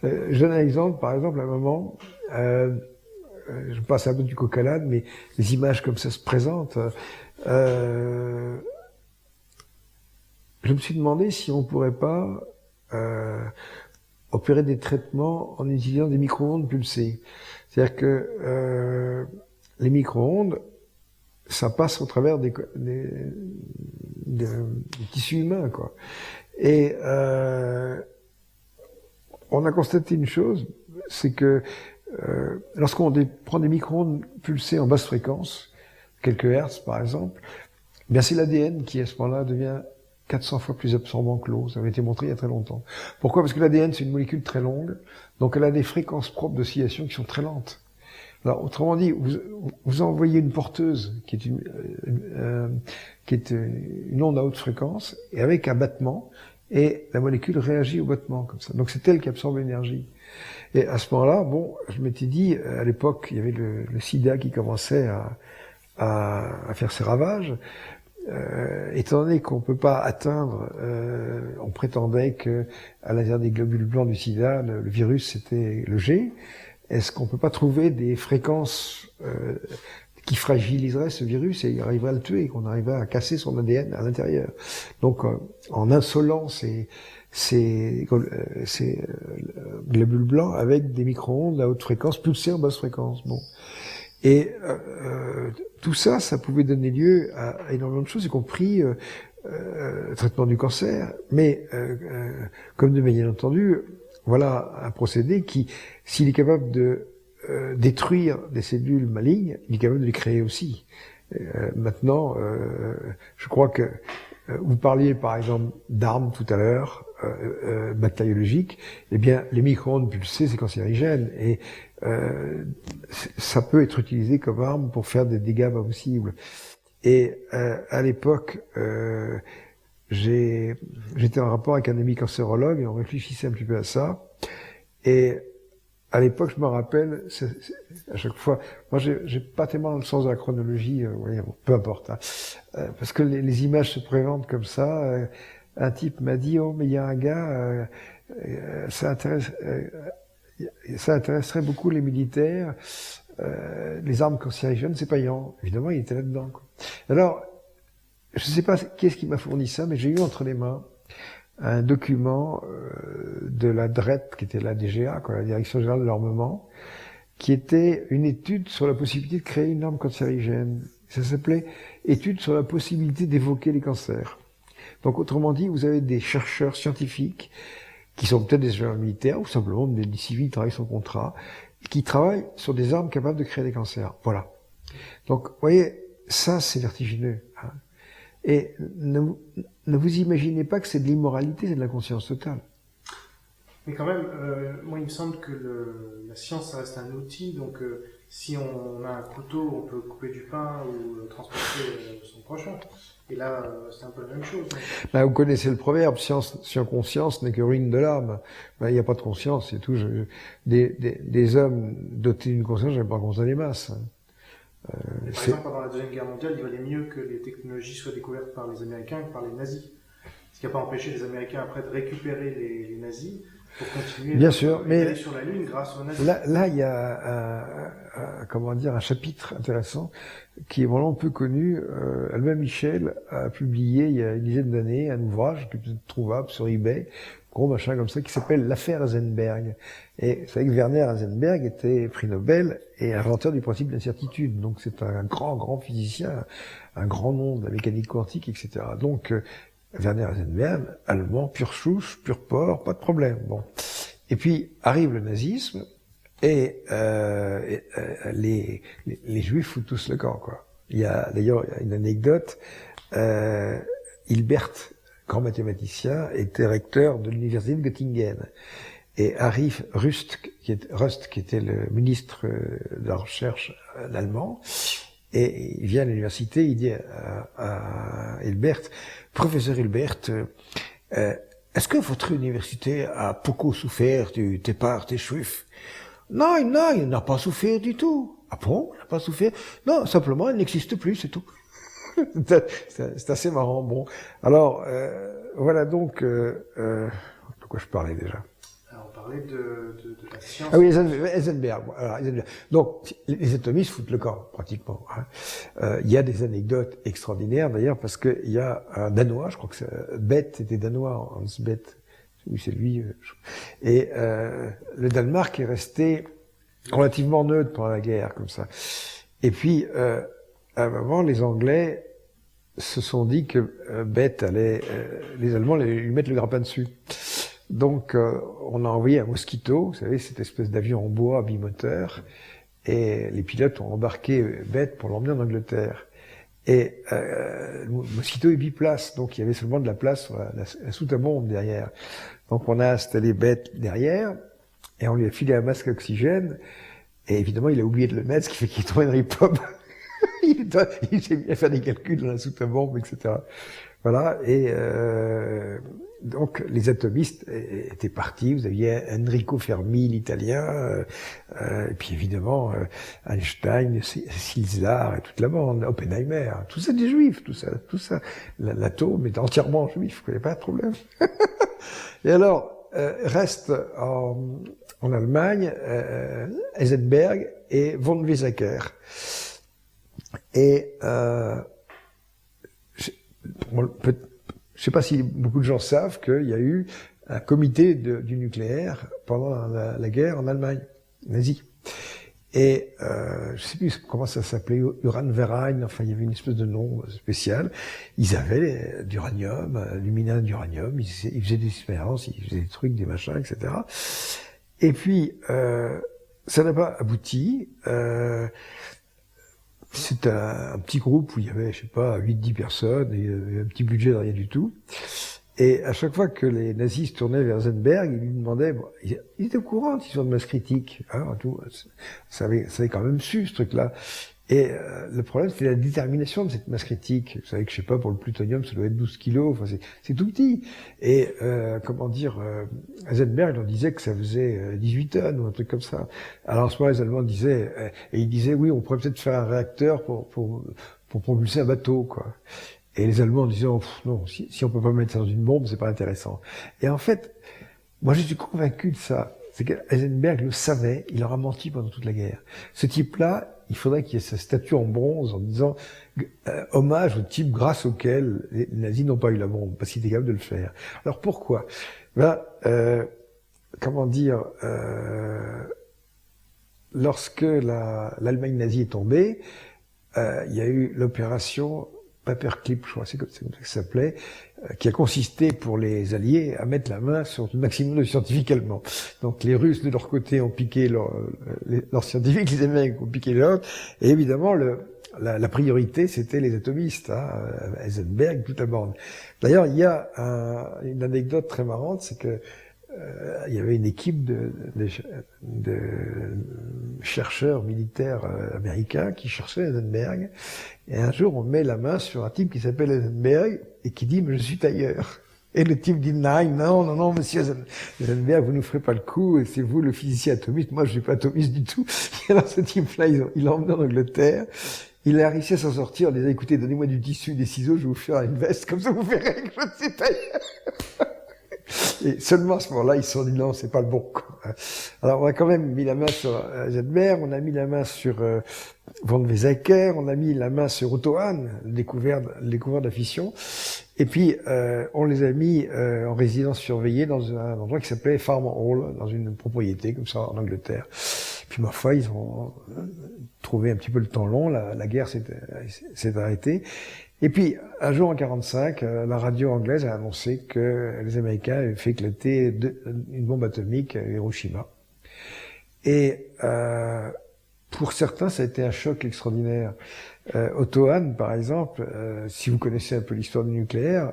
Je donne un exemple, par exemple, à un moment, je passe un peu du coq à l'âne, mais les images comme ça se présentent. Je me suis demandé si on pourrait pas opérer des traitements en utilisant des micro-ondes pulsées. C'est-à-dire que les micro-ondes, ça passe au travers des tissus humains, quoi. Et on a constaté une chose, c'est que lorsqu'on prend des micro-ondes pulsées en basse fréquence, quelques hertz par exemple, bien c'est l'ADN qui à ce moment-là devient 400 fois plus absorbant que l'eau. Ça avait été montré il y a très longtemps. Pourquoi? Parce que l'ADN c'est une molécule très longue, donc elle a des fréquences propres d'oscillation qui sont très lentes. Alors autrement dit, vous envoyez une porteuse qui est une onde à haute fréquence et avec un battement, et la molécule réagit au battement comme ça. Donc c'est elle qui absorbe l'énergie. Et à ce moment-là, bon, je m'étais dit, à l'époque, il y avait le sida qui commençait à faire ses ravages. Étant donné qu'on peut pas atteindre, on prétendait que à l'intérieur des globules blancs du sida, le virus c'était le G. Est-ce qu'on peut pas trouver des fréquences qui fragiliseraient ce virus et arriverait à le tuer, qu'on arriverait à casser son ADN à l'intérieur? Donc, en insolant ces globules blancs avec des micro-ondes à haute fréquence pulsées en basse fréquence. Bon. Et tout ça, ça pouvait donner lieu à énormément de choses, y compris traitement du cancer. Mais comme de bien entendu, voilà un procédé qui, s'il est capable de détruire des cellules malignes, il est capable de les créer aussi. Maintenant, je crois que vous parliez par exemple d'armes tout à l'heure, bactériologiques. Eh bien, les micro-ondes pulsées, c'est cancérigène et ça peut être utilisé comme arme pour faire des dégâts pas possibles. Et à l'époque, j'étais en rapport avec un ami cancérologue et on réfléchissait un petit peu à ça. Et à l'époque, je me rappelle, à chaque fois, moi j'ai pas tellement le sens de la chronologie, peu importe, hein, parce que les images se présentent comme ça. Un type m'a dit, oh mais il y a un gars, ça intéresserait beaucoup les militaires, les armes cancérigènes, c'est payant. Évidemment, il était là-dedans, quoi. Alors, je ne sais pas qui est-ce qui m'a fourni ça, mais j'ai eu entre les mains un document de la DRET, qui était la DGA, quoi, la Direction Générale de l'Armement, qui était une étude sur la possibilité de créer une arme cancérigène. Ça s'appelait « Étude sur la possibilité d'évoquer les cancers ». Donc, autrement dit, vous avez des chercheurs scientifiques qui sont peut-être des ingénieurs militaires ou simplement des civils qui travaillent sans contrat, qui travaillent sur des armes capables de créer des cancers. Voilà. Donc, vous voyez, ça, c'est vertigineux. Hein. Et ne vous imaginez pas que c'est de l'immoralité, c'est de la conscience totale. Mais quand même, moi, il me semble que la science, ça reste un outil. Donc, si on a un couteau, on peut couper du pain ou transporter son prochain. Et là, c'est un peu la même chose. Ben, vous connaissez le proverbe, science sans conscience n'est que ruine de l'âme. Ben, il n'y a pas de conscience, c'est tout. Des hommes dotés d'une conscience, j'aime pas contre les masses. Par exemple, pendant la Deuxième Guerre mondiale, il valait mieux que les technologies soient découvertes par les Américains que par les nazis. Ce qui n'a pas empêché les Américains après de récupérer les nazis pour continuer bien sûr, mais aller sur la Lune grâce aux nazis. Là, il y a un chapitre intéressant qui est vraiment peu connu. Albin Michel a publié il y a une dizaine d'années un ouvrage qui est trouvable sur eBay, gros machin comme ça, qui s'appelle l'affaire Heisenberg. Et vous savez que Werner Heisenberg était prix Nobel et inventeur du principe d'incertitude. Donc c'est un grand physicien, un grand nom de la mécanique quantique, etc. Donc Werner Heisenberg, allemand, pur souche, pur porc, pas de problème. Bon. Et puis arrive le nazisme et les Juifs foutent tous le camp, quoi. Il y a d'ailleurs une anecdote. Hilbert, grand mathématicien, était recteur de l'université de Göttingen. Et arrive Rust, qui était le ministre de la recherche allemand, et il vient à l'université, il dit à Hilbert, professeur Hilbert, est-ce que votre université a beaucoup souffert du départ des Juifs? Non, il n'a pas souffert du tout. Ah bon, il n'a pas souffert? Non, simplement, il n'existe plus, c'est tout. C'est assez marrant. Bon, alors voilà donc de quoi je parlais déjà. Alors, on parlait de la science. Ah oui, Heisenberg. Voilà, Heisenberg. Donc, les atomistes foutent le camp, pratiquement. Hein. Il y a des anecdotes extraordinaires, d'ailleurs, parce qu'il y a un Danois, je crois que Bethe était Danois, Hans Bethe. Oui, c'est lui. Et le Danemark est resté relativement neutre pendant la guerre, comme ça. Et puis, à un moment, les Anglais se sont dit que Bethe allait... les Allemands allaient lui mettre le grappin dessus. Donc, on a envoyé un Mosquito, vous savez, cette espèce d'avion en bois bimoteur, et les pilotes ont embarqué Bethe pour l'emmener en Angleterre. Et le Mosquito est biplace, donc il y avait seulement de la place sur la soute à bombe derrière. Donc on a installé Bethe derrière, et on lui a filé un masque à oxygène, et évidemment il a oublié de le mettre, ce qui fait qu'il est tombé dans les pommes. il s'est mis à faire des calculs dans la soute à bombe, etc. Voilà, et donc les atomistes étaient partis. Vous aviez Enrico Fermi, l'italien, et puis évidemment Einstein, Silzar et toute la bande, Oppenheimer, tout ça des juifs, tout ça. L'atome est entièrement juif, il n'y a pas de problème. Et alors, reste en Allemagne Heisenberg et von Weizsäcker. Et je sais pas si beaucoup de gens savent qu'il y a eu un comité du nucléaire pendant la guerre en Allemagne nazie. Et je sais plus comment ça s'appelait, Uranverein, enfin il y avait une espèce de nom spécial. Ils avaient d'uranium, du minerai d'uranium, ils faisaient des expériences, ils faisaient des trucs, des machins, etc. Et puis ça n'a pas abouti. C'est un petit groupe où il y avait, je sais pas, 8-10 personnes et un petit budget de rien du tout. Et à chaque fois que les nazis se tournaient vers Heisenberg, ils lui demandaient, bon, il était au courant qu'ils sont de masse critique, hein, tout, ça avait quand même su ce truc-là. Et le problème, c'était la détermination de cette masse critique. Vous savez que, je sais pas, pour le plutonium, ça doit être 12 kilos, enfin, c'est tout petit. Et, Heisenberg, on disait que ça faisait 18 tonnes ou un truc comme ça. Alors, en ce moment, les Allemands disaient, et ils disaient, oui, on pourrait peut-être faire un réacteur pour propulser un bateau, quoi. Et les Allemands disaient, oh, non, si on peut pas mettre ça dans une bombe, c'est pas intéressant. Et en fait, moi, je suis convaincu de ça. C'est que Heisenberg le savait, il leur a menti pendant toute la guerre. Ce type-là, il faudrait qu'il y ait sa statue en bronze en disant hommage au type grâce auquel les nazis n'ont pas eu la bombe, parce qu'il était capable de le faire. Alors pourquoi? Lorsque l'Allemagne nazie est tombée, il y a eu l'opération Paperclip, je crois, c'est comme ça que ça s'appelait, qui a consisté pour les Alliés à mettre la main sur le maximum de scientifiques allemands. Donc les Russes de leur côté ont piqué leurs scientifiques, les Américains ont piqué leurs, et évidemment la priorité c'était les atomistes, hein, Heisenberg, toute la bande. D'ailleurs il y a une anecdote très marrante, c'est que il y avait une équipe de chercheurs militaires américains qui cherchaient Heisenberg. Et un jour, on met la main sur un type qui s'appelle Heisenberg et qui dit « mais je suis tailleur ». Et le type dit « non, monsieur Heisenberg, vous ne ferez pas le coup, c'est vous le physicien atomiste, moi je suis pas atomiste du tout ». Et alors ce type-là, il l'a emmené en Angleterre. Il a réussi à s'en sortir en disant « écoutez, donnez-moi du tissu, des ciseaux, je vais vous faire une veste, comme ça vous verrez que je suis tailleur ». Et seulement à ce moment-là, ils se sont dit non, c'est pas le bon. Alors on a quand même mis la main sur Heisenberg, on a mis la main sur von Weizsäcker, on a mis la main sur Otto Hahn, le découvert de la fission, et puis on les a mis en résidence surveillée dans un endroit qui s'appelait Farm Hall, dans une propriété comme ça en Angleterre. Puis ma foi, ils ont trouvé un petit peu le temps long, la guerre s'est arrêtée. Et puis, un jour en 1945, la radio anglaise a annoncé que les Américains avaient fait éclater une bombe atomique à Hiroshima. Et pour certains, ça a été un choc extraordinaire. Otto Hahn, par exemple, si vous connaissez un peu l'histoire du nucléaire,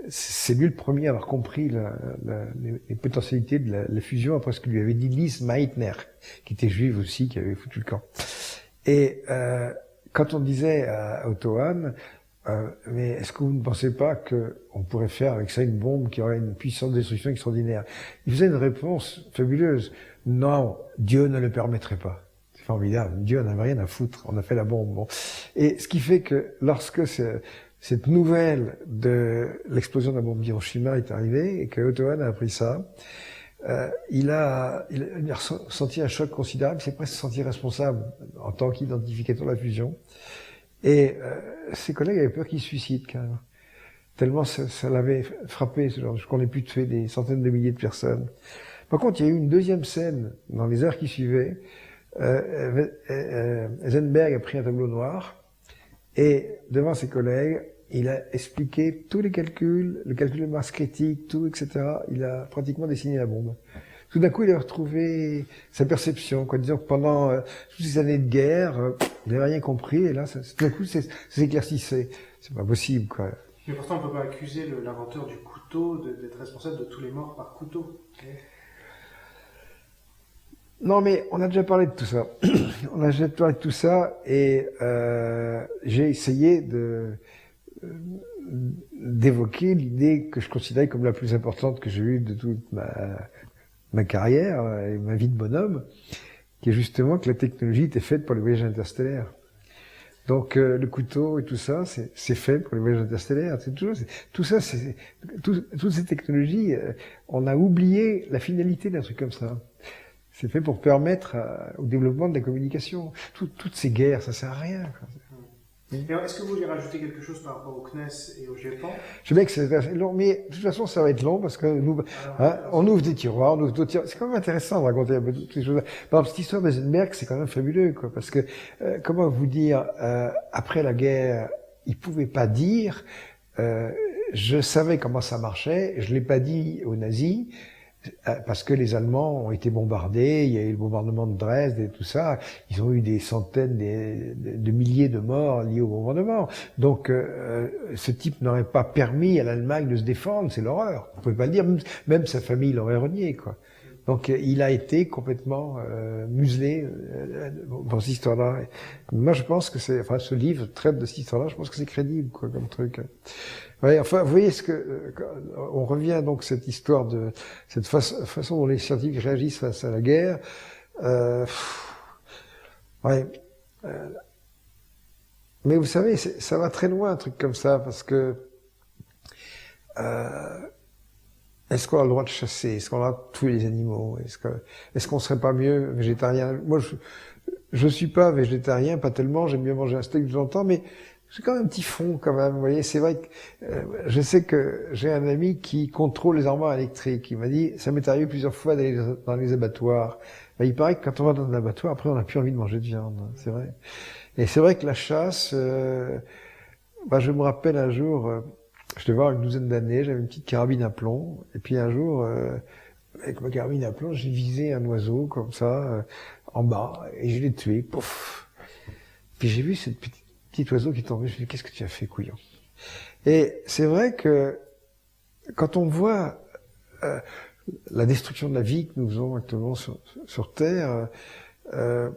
c'est lui le premier à avoir compris les potentialités de la fusion après ce que lui avait dit Lise Meitner, qui était juive aussi, qui avait foutu le camp. Et quand on disait à Otto Hahn, mais est-ce que vous ne pensez pas qu'on pourrait faire avec ça une bombe qui aurait une puissance de destruction extraordinaire? Il faisait une réponse fabuleuse. Non, Dieu ne le permettrait pas. C'est formidable. Dieu n'avait rien à foutre. On a fait la bombe. Bon. Et ce qui fait que lorsque cette nouvelle de l'explosion de la bombe d'Hiroshima est arrivée et que Otto Hahn a appris ça, il a ressenti un choc considérable, il s'est presque senti responsable en tant qu'identificateur de la fusion. Et ses collègues avaient peur qu'il se suicide, quand même. Tellement ça l'avait frappé, ce genre, qu'on ait pu tuer des centaines de milliers de personnes. Par contre, il y a eu une deuxième scène dans les heures qui suivaient. Heisenberg a pris un tableau noir et devant ses collègues, il a expliqué tous les calculs, le calcul de masse critique, tout, etc. Il a pratiquement dessiné la bombe. Tout d'un coup, il a retrouvé sa perception, quoi. Disons que pendant toutes ces années de guerre, il n'avait rien compris, et là, tout d'un coup, ça s'éclaircissait. C'est pas possible, quoi. Mais pourtant, on ne peut pas accuser l'inventeur du couteau d'être responsable de tous les morts par couteau. Non, mais on a déjà parlé de tout ça. On a déjà parlé de tout ça, et j'ai essayé d'évoquer l'idée que je considérais comme la plus importante que j'ai eue de toute ma carrière et ma vie de bonhomme, qui est justement que la technologie était faite pour les voyages interstellaires. Donc le couteau et tout ça, c'est fait pour les voyages interstellaires. Toutes ces technologies, on a oublié la finalité d'un truc comme ça. C'est fait pour permettre au développement de la communication. Toutes ces guerres, ça sert à rien, quoi. Est-ce que vous voulez rajouter quelque chose par rapport au CNES et au GEPAN? Je sais bien que c'est long, mais de toute façon, ça va être long parce que nous, on ouvre des tiroirs, on ouvre d'autres tiroirs. C'est quand même intéressant de raconter un peu toutes ces choses. Par exemple, cette histoire d'Eisenberg, c'est quand même fabuleux, quoi, parce que comment vous dire, après la guerre, il pouvait pas dire, je savais comment ça marchait, je l'ai pas dit aux nazis. Parce que les Allemands ont été bombardés, il y a eu le bombardement de Dresde et tout ça, ils ont eu des centaines de milliers de morts liés au bombardement. Donc ce type n'aurait pas permis à l'Allemagne de se défendre, c'est l'horreur. On pouvait pas le dire, même sa famille l'aurait renié, quoi. Donc il a été complètement muselé dans cette histoire-là. Moi je pense que ce livre traite de cette histoire-là, je pense que c'est crédible, quoi, comme truc. Ouais, enfin, vous voyez on revient donc à cette histoire de cette façon dont les scientifiques réagissent face à la guerre. Mais vous savez, ça va très loin un truc comme ça, parce que est-ce qu'on a le droit de chasser? Est-ce qu'on a le droit de tuer les animaux? Est-ce qu'on serait pas mieux végétarien? Moi, je suis pas végétarien, pas tellement. J'aime bien manger un steak de temps en temps, mais j'ai quand même un petit fond, quand même. Vous voyez, c'est vrai que je sais que j'ai un ami qui contrôle les armoires électriques. Il m'a dit, ça m'est arrivé plusieurs fois d'aller dans les abattoirs. Ben, il paraît que quand on va dans un abattoir, après, on n'a plus envie de manger de viande. C'est vrai. Et c'est vrai que la chasse, je me rappelle un jour, je devais avoir une douzaine d'années, j'avais une petite carabine à plomb, et puis un jour, avec ma carabine à plomb, j'ai visé un oiseau comme ça, en bas, et je l'ai tué, pouf. Puis j'ai vu cette petit oiseau qui est tombé, je me suis dit, qu'est-ce que tu as fait, couillon? Et c'est vrai que quand on voit la destruction de la vie que nous faisons actuellement sur Terre, est-ce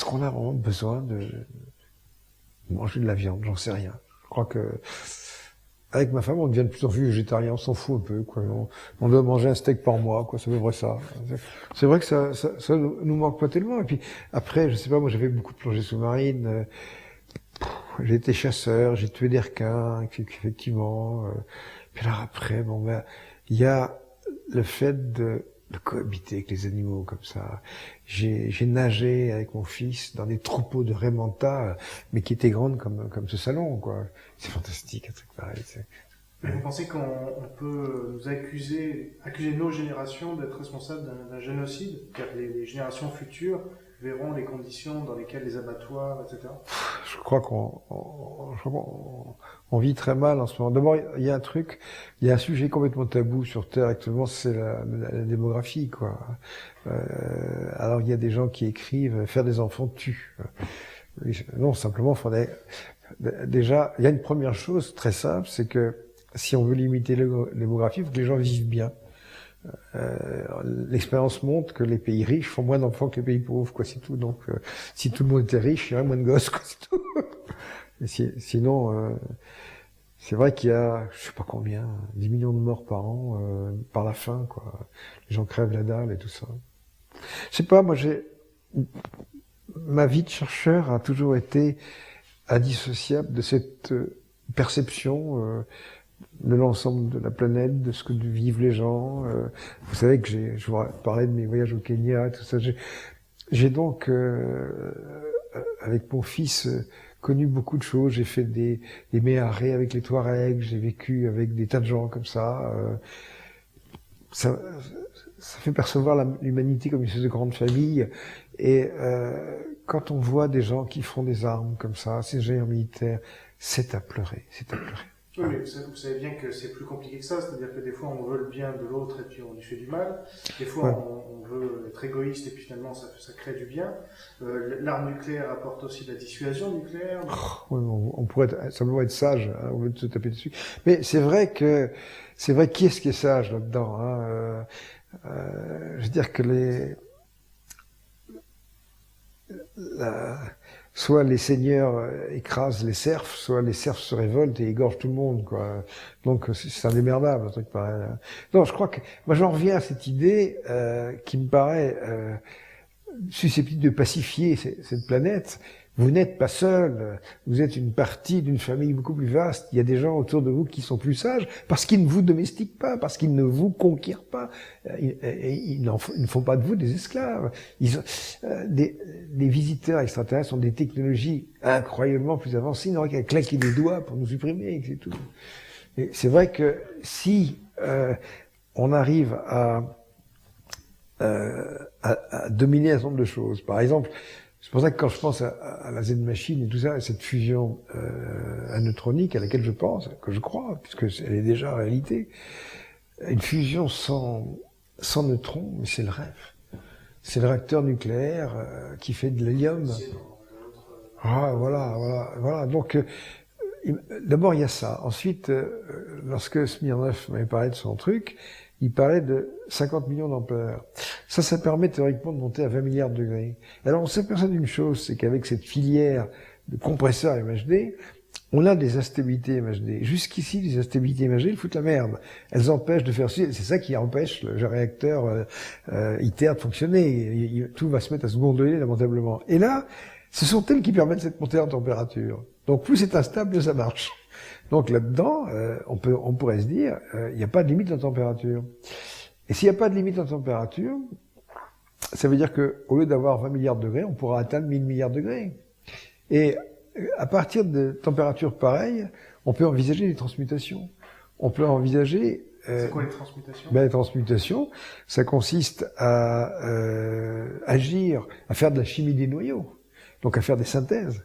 qu'on a vraiment besoin de manger de la viande? J'en sais rien. Je crois que avec ma femme, on devient de plus en plus végétarien, on s'en fout un peu, quoi. On doit manger un steak par mois, quoi. C'est à peu près ça. C'est vrai que ça nous manque pas tellement. Et puis après, je sais pas, moi j'avais beaucoup de plongées sous-marines. J'ai été chasseur, j'ai tué des requins, effectivement. Puis alors après, il y a le fait de cohabiter avec les animaux comme ça. J'ai nagé avec mon fils dans des troupeaux de raies manta, mais qui étaient grandes comme ce salon, quoi. C'est fantastique, un truc pareil. Mais vous pensez qu'on peut nous accuser nos générations d'être responsables d'un génocide? Car les générations futures verront les conditions dans lesquelles les abattoirs, etc. Je crois qu'on vit très mal en ce moment. D'abord, il y a un sujet complètement tabou sur Terre actuellement, c'est la démographie, quoi. Alors il y a des gens qui écrivent faire des enfants tue. Non, simplement, déjà, il y a une première chose très simple, c'est que si on veut limiter la démographie, il faut que les gens vivent bien. L'expérience montre que les pays riches font moins d'enfants que les pays pauvres, quoi, c'est tout. Donc, si tout le monde était riche, il y aurait moins de gosses, quoi, c'est tout. Et sinon, c'est vrai qu'il y a, je sais pas combien, 10 millions de morts par an, par la faim, quoi. Les gens crèvent la dalle et tout ça. Je sais pas, moi ma vie de chercheur a toujours été indissociable de cette perception de l'ensemble de la planète, de ce que vivent les gens. Vous savez que je vous parlais de mes voyages au Kenya, tout ça. J'ai donc, avec mon fils, connu beaucoup de choses. J'ai fait des méharés avec les Touaregs, j'ai vécu avec des tas de gens comme ça. Ça fait percevoir l'humanité comme une espèce de grande famille. Et quand on voit des gens qui font des armes comme ça, ces géants militaires, c'est à pleurer, c'est à pleurer. Oui, mais vous savez bien que c'est plus compliqué que ça, c'est-à-dire que des fois on veut le bien de l'autre et puis on lui fait du mal, des fois on veut être égoïste et puis finalement ça crée du bien. L'arme nucléaire apporte aussi de la dissuasion nucléaire. Oui, on pourrait simplement être sage, hein, au lieu de se taper dessus. Mais c'est vrai, qui est-ce qui est sage là-dedans, hein, je veux dire que soit les seigneurs écrasent les serfs, soit les serfs se révoltent et égorgent tout le monde, quoi. Donc c'est indémerdable, un truc pareil. Non, je crois que moi j'en reviens à cette idée qui me paraît susceptible de pacifier cette planète. Vous n'êtes pas seul, vous êtes une partie d'une famille beaucoup plus vaste. Il y a des gens autour de vous qui sont plus sages parce qu'ils ne vous domestiquent pas, parce qu'ils ne vous conquièrent pas. Ils ne font pas de vous des esclaves. Les visiteurs extraterrestres ont des technologies incroyablement plus avancées. Ils n'auraient qu'à claquer des doigts pour nous supprimer, c'est tout. Et c'est vrai que si on arrive à dominer un certain nombre de choses, par exemple, c'est pour ça que quand je pense à la Z-machine et tout ça, à cette fusion aneutronique à laquelle je pense, que je crois, puisque elle est déjà en réalité, une fusion sans neutrons, mais c'est le rêve. C'est le réacteur nucléaire qui fait de l'hélium. Ah, voilà. Donc, d'abord il y a ça. Ensuite, lorsque Smirnov m'avait parlé de son truc, il parlait de 50 millions d'ampères. Ça permet théoriquement de monter à 20 milliards de degrés. Alors on s'aperçoit d'une chose, c'est qu'avec cette filière de compresseurs MHD, on a des instabilités MHD. Jusqu'ici, les instabilités MHD, elles foutent la merde. Elles empêchent de faire... C'est ça qui empêche le réacteur ITER de fonctionner. Tout va se mettre à se gondoler lamentablement. Et là, ce sont elles qui permettent cette montée en température. Donc plus c'est instable, plus ça marche. Donc là-dedans, on pourrait se dire, il n'y a pas de limite en température. Et s'il n'y a pas de limite en température, ça veut dire que au lieu d'avoir 20 milliards de degrés, on pourra atteindre 1000 milliards de degrés. Et à partir de températures pareilles, on peut envisager des transmutations. On peut envisager... c'est quoi les transmutations? Les transmutations, ça consiste à agir, à faire de la chimie des noyaux, donc à faire des synthèses,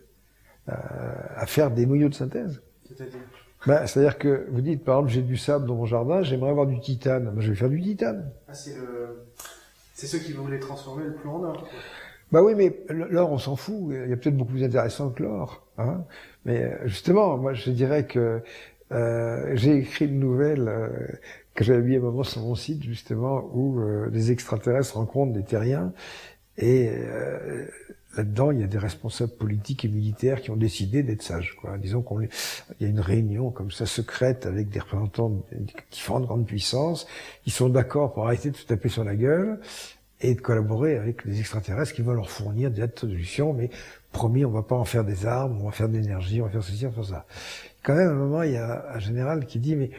à faire des noyaux de synthèse. C'est-à-dire c'est-à-dire que vous dites, par exemple, j'ai du sable dans mon jardin, j'aimerais avoir du titane. Ben, je vais faire du titane. Ah, c'est ceux qui voulaient transformer le plomb en or, quoi. Bah oui, mais l'or, on s'en fout. Il y a peut-être beaucoup plus intéressant que l'or. Hein. Mais justement, moi, je dirais que j'ai écrit une nouvelle que j'avais mis à un moment sur mon site, justement, où des extraterrestres rencontrent des terriens. Et là-dedans, il y a des responsables politiques et militaires qui ont décidé d'être sages, quoi. Disons il y a une réunion comme ça secrète avec des représentants de différentes grandes puissances. Ils sont d'accord pour arrêter de se taper sur la gueule et de collaborer avec les extraterrestres qui vont leur fournir des solutions, mais promis, on va pas en faire des armes, on va faire de l'énergie, on va faire ceci, on va faire ça. Quand même, à un moment, il y a un général qui dit, mais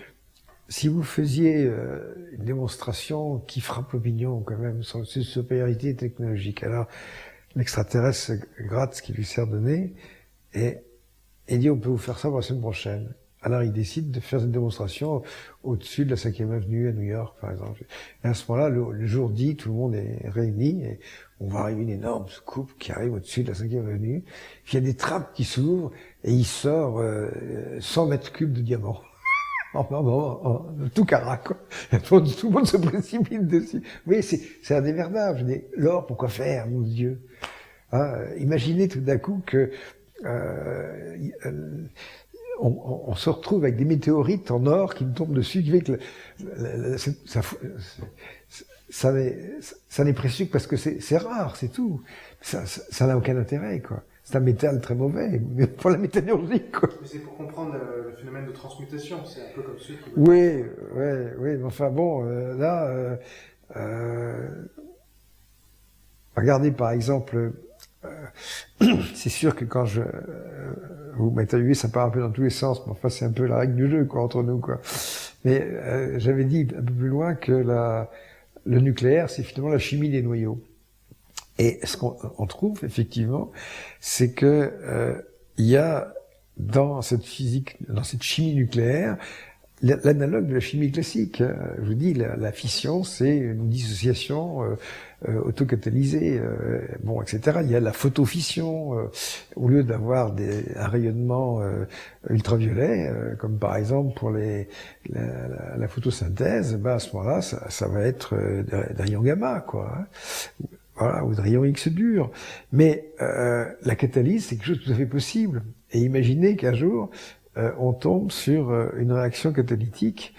si vous faisiez une démonstration qui frappe l'opinion, quand même, sur cette supériorité technologique, alors l'extraterrestre gratte ce qui lui sert de nez et dit, on peut vous faire ça pour la semaine prochaine. Alors il décide de faire une démonstration au-dessus de la 5e avenue à New York, par exemple. Et à ce moment-là, le jour dit, tout le monde est réuni et on voit arriver une énorme soucoupe qui arrive au-dessus de la 5e avenue. Puis il y a des trappes qui s'ouvrent et il sort 100 mètres cubes de diamants. Tout carac, quoi. Tout le monde se précipite dessus. Oui, c'est indémerdable. Je dis, l'or, pourquoi faire, mon Dieu? Hein, imaginez tout d'un coup que on se retrouve avec des météorites en or qui nous tombent dessus, qui fait que ça n'est précieux que parce que c'est rare, c'est tout. Ça n'a aucun intérêt, quoi. C'est un métal très mauvais, mais pour la métallurgie, quoi. Mais c'est pour comprendre le phénomène de transmutation, c'est un peu comme ceux qui... Oui, mais enfin bon, regardez par exemple c'est sûr que quand vous m'interviewez, ça part un peu dans tous les sens, mais enfin c'est un peu la règle du jeu quoi entre nous quoi. Mais j'avais dit un peu plus loin que le nucléaire, c'est finalement la chimie des noyaux. Et ce qu'on trouve effectivement, c'est que il y a dans cette physique, dans cette chimie nucléaire, l'analogue de la chimie classique. Je vous dis, la fission, c'est une dissociation autocatalysée, bon, etc. Il y a la photofission, au lieu d'avoir un rayonnement ultraviolet, comme par exemple pour la photosynthèse, ben à ce moment-là, ça va être des rayons gamma, quoi. Hein. Voilà, ou de rayons X dur. Mais la catalyse, c'est quelque chose de tout à fait possible. Et imaginez qu'un jour, on tombe sur une réaction catalytique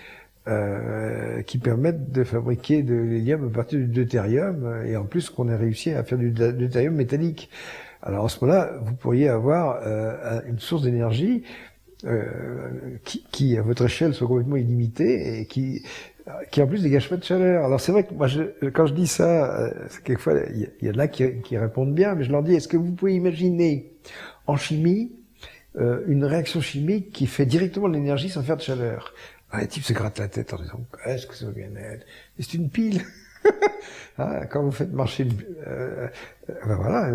qui permette de fabriquer de l'hélium à partir du deutérium, et en plus qu'on ait réussi à faire du deutérium métallique. Alors à ce moment-là, vous pourriez avoir une source d'énergie qui, à votre échelle, soit complètement illimitée et qui en plus dégage pas de chaleur. Alors c'est vrai que moi, quand je dis ça, quelquefois il y en a qui répondent bien, mais je leur dis, est-ce que vous pouvez imaginer en chimie une réaction chimique qui fait directement de l'énergie sans faire de chaleur? Les types se grattent la tête en disant, est-ce que ça va bien être? Et c'est une pile. Hein, quand vous faites marcher, ben voilà,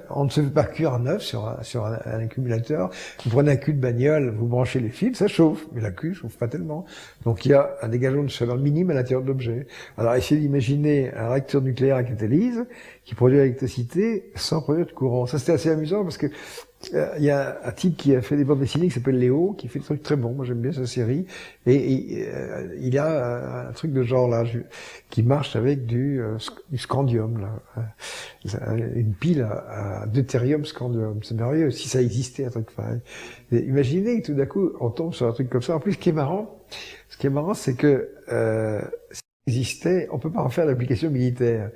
on ne se fait pas cuire un œuf sur un accumulateur. Vous prenez un cul de bagnole, vous branchez les fils, ça chauffe, mais la queue chauffe pas tellement. Donc il y a un dégagement de chaleur minime à l'intérieur de l'objet. Alors essayez d'imaginer un réacteur nucléaire à catalyse qui produit l'électricité sans produire de courant. Ça c'était assez amusant parce que il y a un type qui a fait des bandes dessinées qui s'appelle Léo, qui fait des trucs très bons. Moi, j'aime bien sa série. Et il y a un truc de genre là qui marche avec du scandium là, une pile à deutérium scandium. C'est merveilleux. Si ça existait un truc pareil. Et imaginez que tout d'un coup on tombe sur un truc comme ça. En plus, ce qui est marrant, c'est que si ça existait, on peut pas en faire l'application militaire.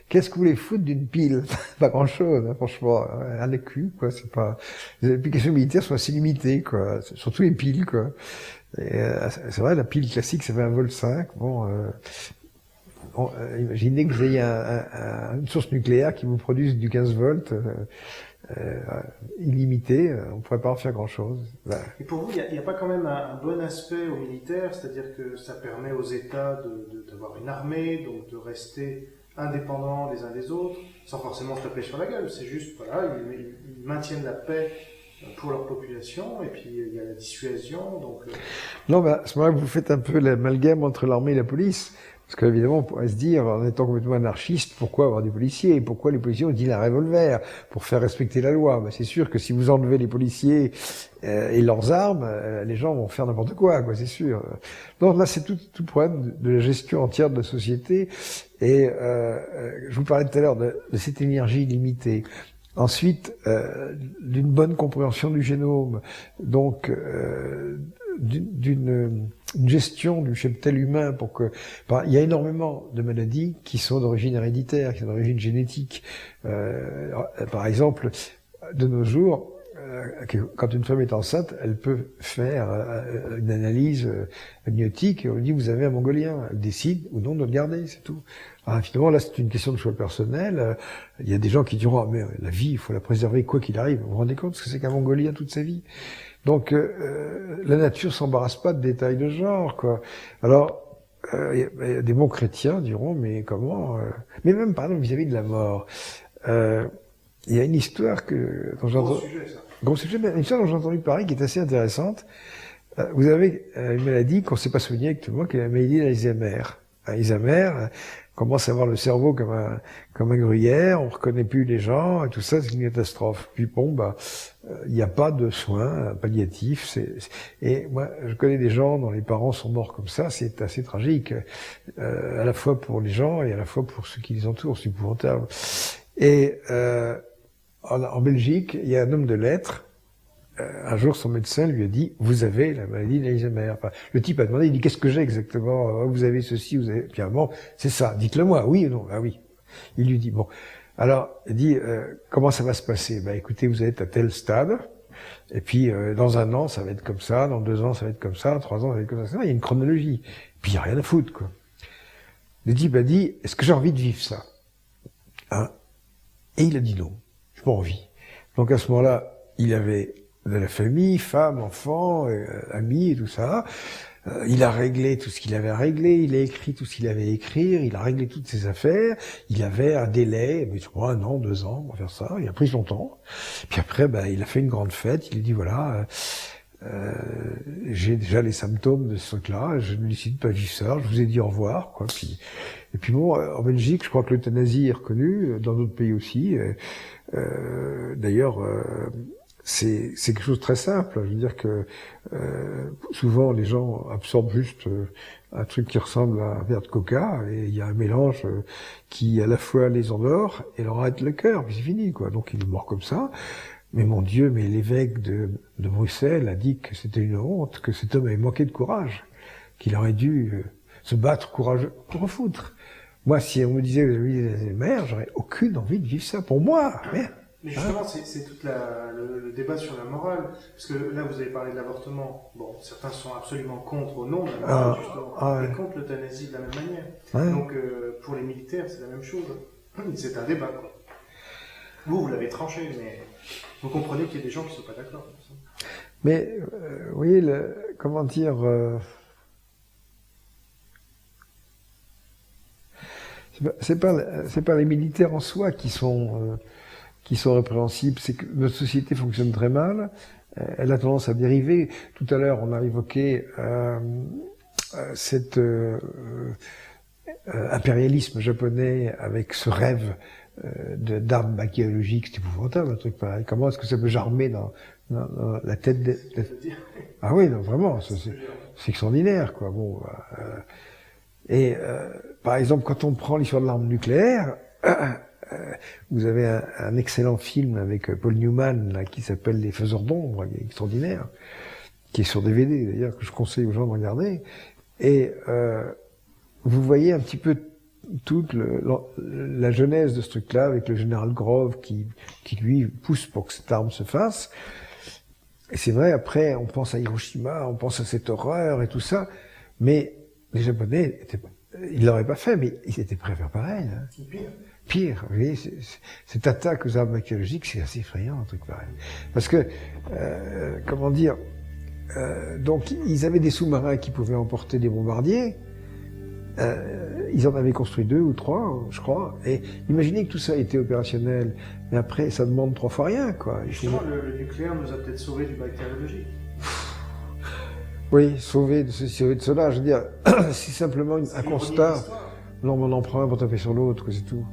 Qu'est-ce que vous voulez foutre d'une pile? Pas grand-chose, hein, franchement. Un écu, quoi. C'est pas. Les applications militaires sont assez limitées, quoi. Surtout les piles, quoi. Et, c'est vrai, la pile classique, ça fait 1,5 V. Bon, imaginez que vous ayez une source nucléaire qui vous produise du 15 volts illimité. On pourrait pas en faire grand-chose. Voilà. Et pour vous, il n'y a pas quand même un bon aspect au militaire, c'est-à-dire que ça permet aux États d'avoir une armée, donc de rester indépendants les uns des autres, sans forcément se taper sur la gueule. C'est juste, voilà, ils maintiennent la paix pour leur population, et puis il y a la dissuasion, donc... Non, bah, à ce moment-là, vous faites un peu l'amalgame entre l'armée et la police. Parce qu'évidemment, on pourrait se dire, en étant complètement anarchiste, pourquoi avoir des policiers? Et pourquoi les policiers ont-ils un revolver pour faire respecter la loi? Ben, c'est sûr que si vous enlevez les policiers et leurs armes, les gens vont faire n'importe quoi, c'est sûr. Donc là, c'est tout le problème de la gestion entière de la société. Et je vous parlais tout à l'heure de cette énergie limitée. Ensuite, d'une bonne compréhension du génome, donc d'une gestion du cheptel humain pour que... il y a énormément de maladies qui sont d'origine héréditaire, qui sont d'origine génétique. Par exemple, de nos jours, quand une femme est enceinte, elle peut faire une analyse amniotique et on lui dit vous avez un mongolien. Elle décide ou non de le garder, c'est tout. Alors finalement là c'est une question de choix personnel. Il y a des gens qui diront mais la vie il faut la préserver quoi qu'il arrive. Vous vous rendez compte ce que c'est qu'un mongolien toute sa vie? Donc la nature s'embarrasse pas de détails de genre quoi. Alors des bons chrétiens diront mais comment mais même par exemple vis-à-vis de la mort. Il y a une histoire dont j'entends... Gros sujet, mais une histoire dont j'ai entendu parler qui est assez intéressante. Vous avez une maladie qu'on ne sait pas soigner actuellement, qui est la maladie d'Alzheimer. Alzheimer commence à avoir le cerveau comme un gruyère, on reconnaît plus les gens, et tout ça, c'est une catastrophe. Puis bon, il n'y a pas de soins palliatifs. Et moi, je connais des gens dont les parents sont morts comme ça, c'est assez tragique, à la fois pour les gens et à la fois pour ceux qui les entourent, c'est épouvantable. Et en Belgique, il y a un homme de lettres. Un jour, son médecin lui a dit « Vous avez la maladie d'Alzheimer ». Enfin, le type a demandé, il dit « Qu'est-ce que j'ai exactement ? Vous avez ceci, vous avez… » Puis bon, c'est ça, dites-le moi, oui ou non ? Ah oui. Il lui dit « Bon, alors, il dit comment ça va se passer ? Écoutez, vous êtes à tel stade, et puis dans 1 an, ça va être comme ça, dans 2 ans, ça va être comme ça, dans 3 ans, ça va être comme ça. Il y a une chronologie. Puis il n'y a rien à foutre, quoi. Le type a dit « Est-ce que j'ai envie de vivre ça ?» Et il a dit non. j'ai pas envie. Donc à ce moment-là, il avait de la famille, femme, enfants, amis et tout ça. Il a réglé tout ce qu'il avait à régler, il a écrit tout ce qu'il avait à écrire, il a réglé toutes ses affaires, il avait un délai, mais je crois 1 an, 2 ans pour faire ça, il a pris son temps. Puis après, il a fait une grande fête, il a dit voilà, j'ai déjà les symptômes de ce truc-là, je ne décide pas vivre ça, je vous ai dit au revoir, quoi. Et puis bon, en Belgique, je crois que l'euthanasie est reconnue, dans d'autres pays aussi. D'ailleurs, c'est quelque chose de très simple. Je veux dire que souvent les gens absorbent juste un truc qui ressemble à un verre de coca et il y a un mélange qui à la fois les endort et leur arrête le cœur, puis c'est fini, quoi. Donc il est mort comme ça. Mais mon Dieu, mais l'évêque de Bruxelles a dit que c'était une honte, que cet homme avait manqué de courage, qu'il aurait dû se battre courageux pour refoutre. Moi, si on me disait que j'avais mère, j'aurais aucune envie de vivre ça pour moi. Merde. Mais justement, c'est tout le débat sur la morale. Parce que là, vous avez parlé de l'avortement. Bon, certains sont absolument contre au nom de la morale, justement. Et contre l'euthanasie de la même manière. Ouais. Donc, pour les militaires, c'est la même chose. C'est un débat, quoi. Vous l'avez tranché, mais vous comprenez qu'il y a des gens qui ne sont pas d'accord. Mais, vous voyez, comment dire... c'est pas les militaires en soi qui sont répréhensibles, c'est que notre société fonctionne très mal, elle a tendance à dériver. Tout à l'heure, on a évoqué cet impérialisme japonais avec ce rêve d'armes bactériologiques, c'est épouvantable, un truc pareil. Comment est-ce que ça peut germer dans la tête Ah oui, non, vraiment, c'est extraordinaire, quoi. Bon, par exemple, quand on prend l'histoire de l'arme nucléaire, vous avez un excellent film avec Paul Newman là, qui s'appelle Les Faiseurs d'ombre, qui est extraordinaire, qui est sur DVD d'ailleurs, que je conseille aux gens de regarder. Et vous voyez un petit peu toute la genèse de ce truc-là, avec le général Grove qui lui pousse pour que cette arme se fasse. Et c'est vrai, après, on pense à Hiroshima, on pense à cette horreur et tout ça, mais les Japonais, ils l'auraient pas fait, mais ils étaient prêts à faire pareil. Hein. Pire, vous voyez, cette attaque aux armes bactériologiques, c'est assez effrayant, un truc pareil. Parce que, comment dire, donc ils avaient des sous-marins qui pouvaient emporter des bombardiers, ils en avaient construit 2 ou 3, je crois, et imaginez que tout ça était opérationnel, mais après, ça demande 3 fois rien, quoi. Justement, le nucléaire nous a peut-être sauvés du bactériologique. Oui, sauver de ceci, sauver de cela, je veux dire, c'est simplement un constat. Non, on en prend un pour taper sur l'autre, c'est tout.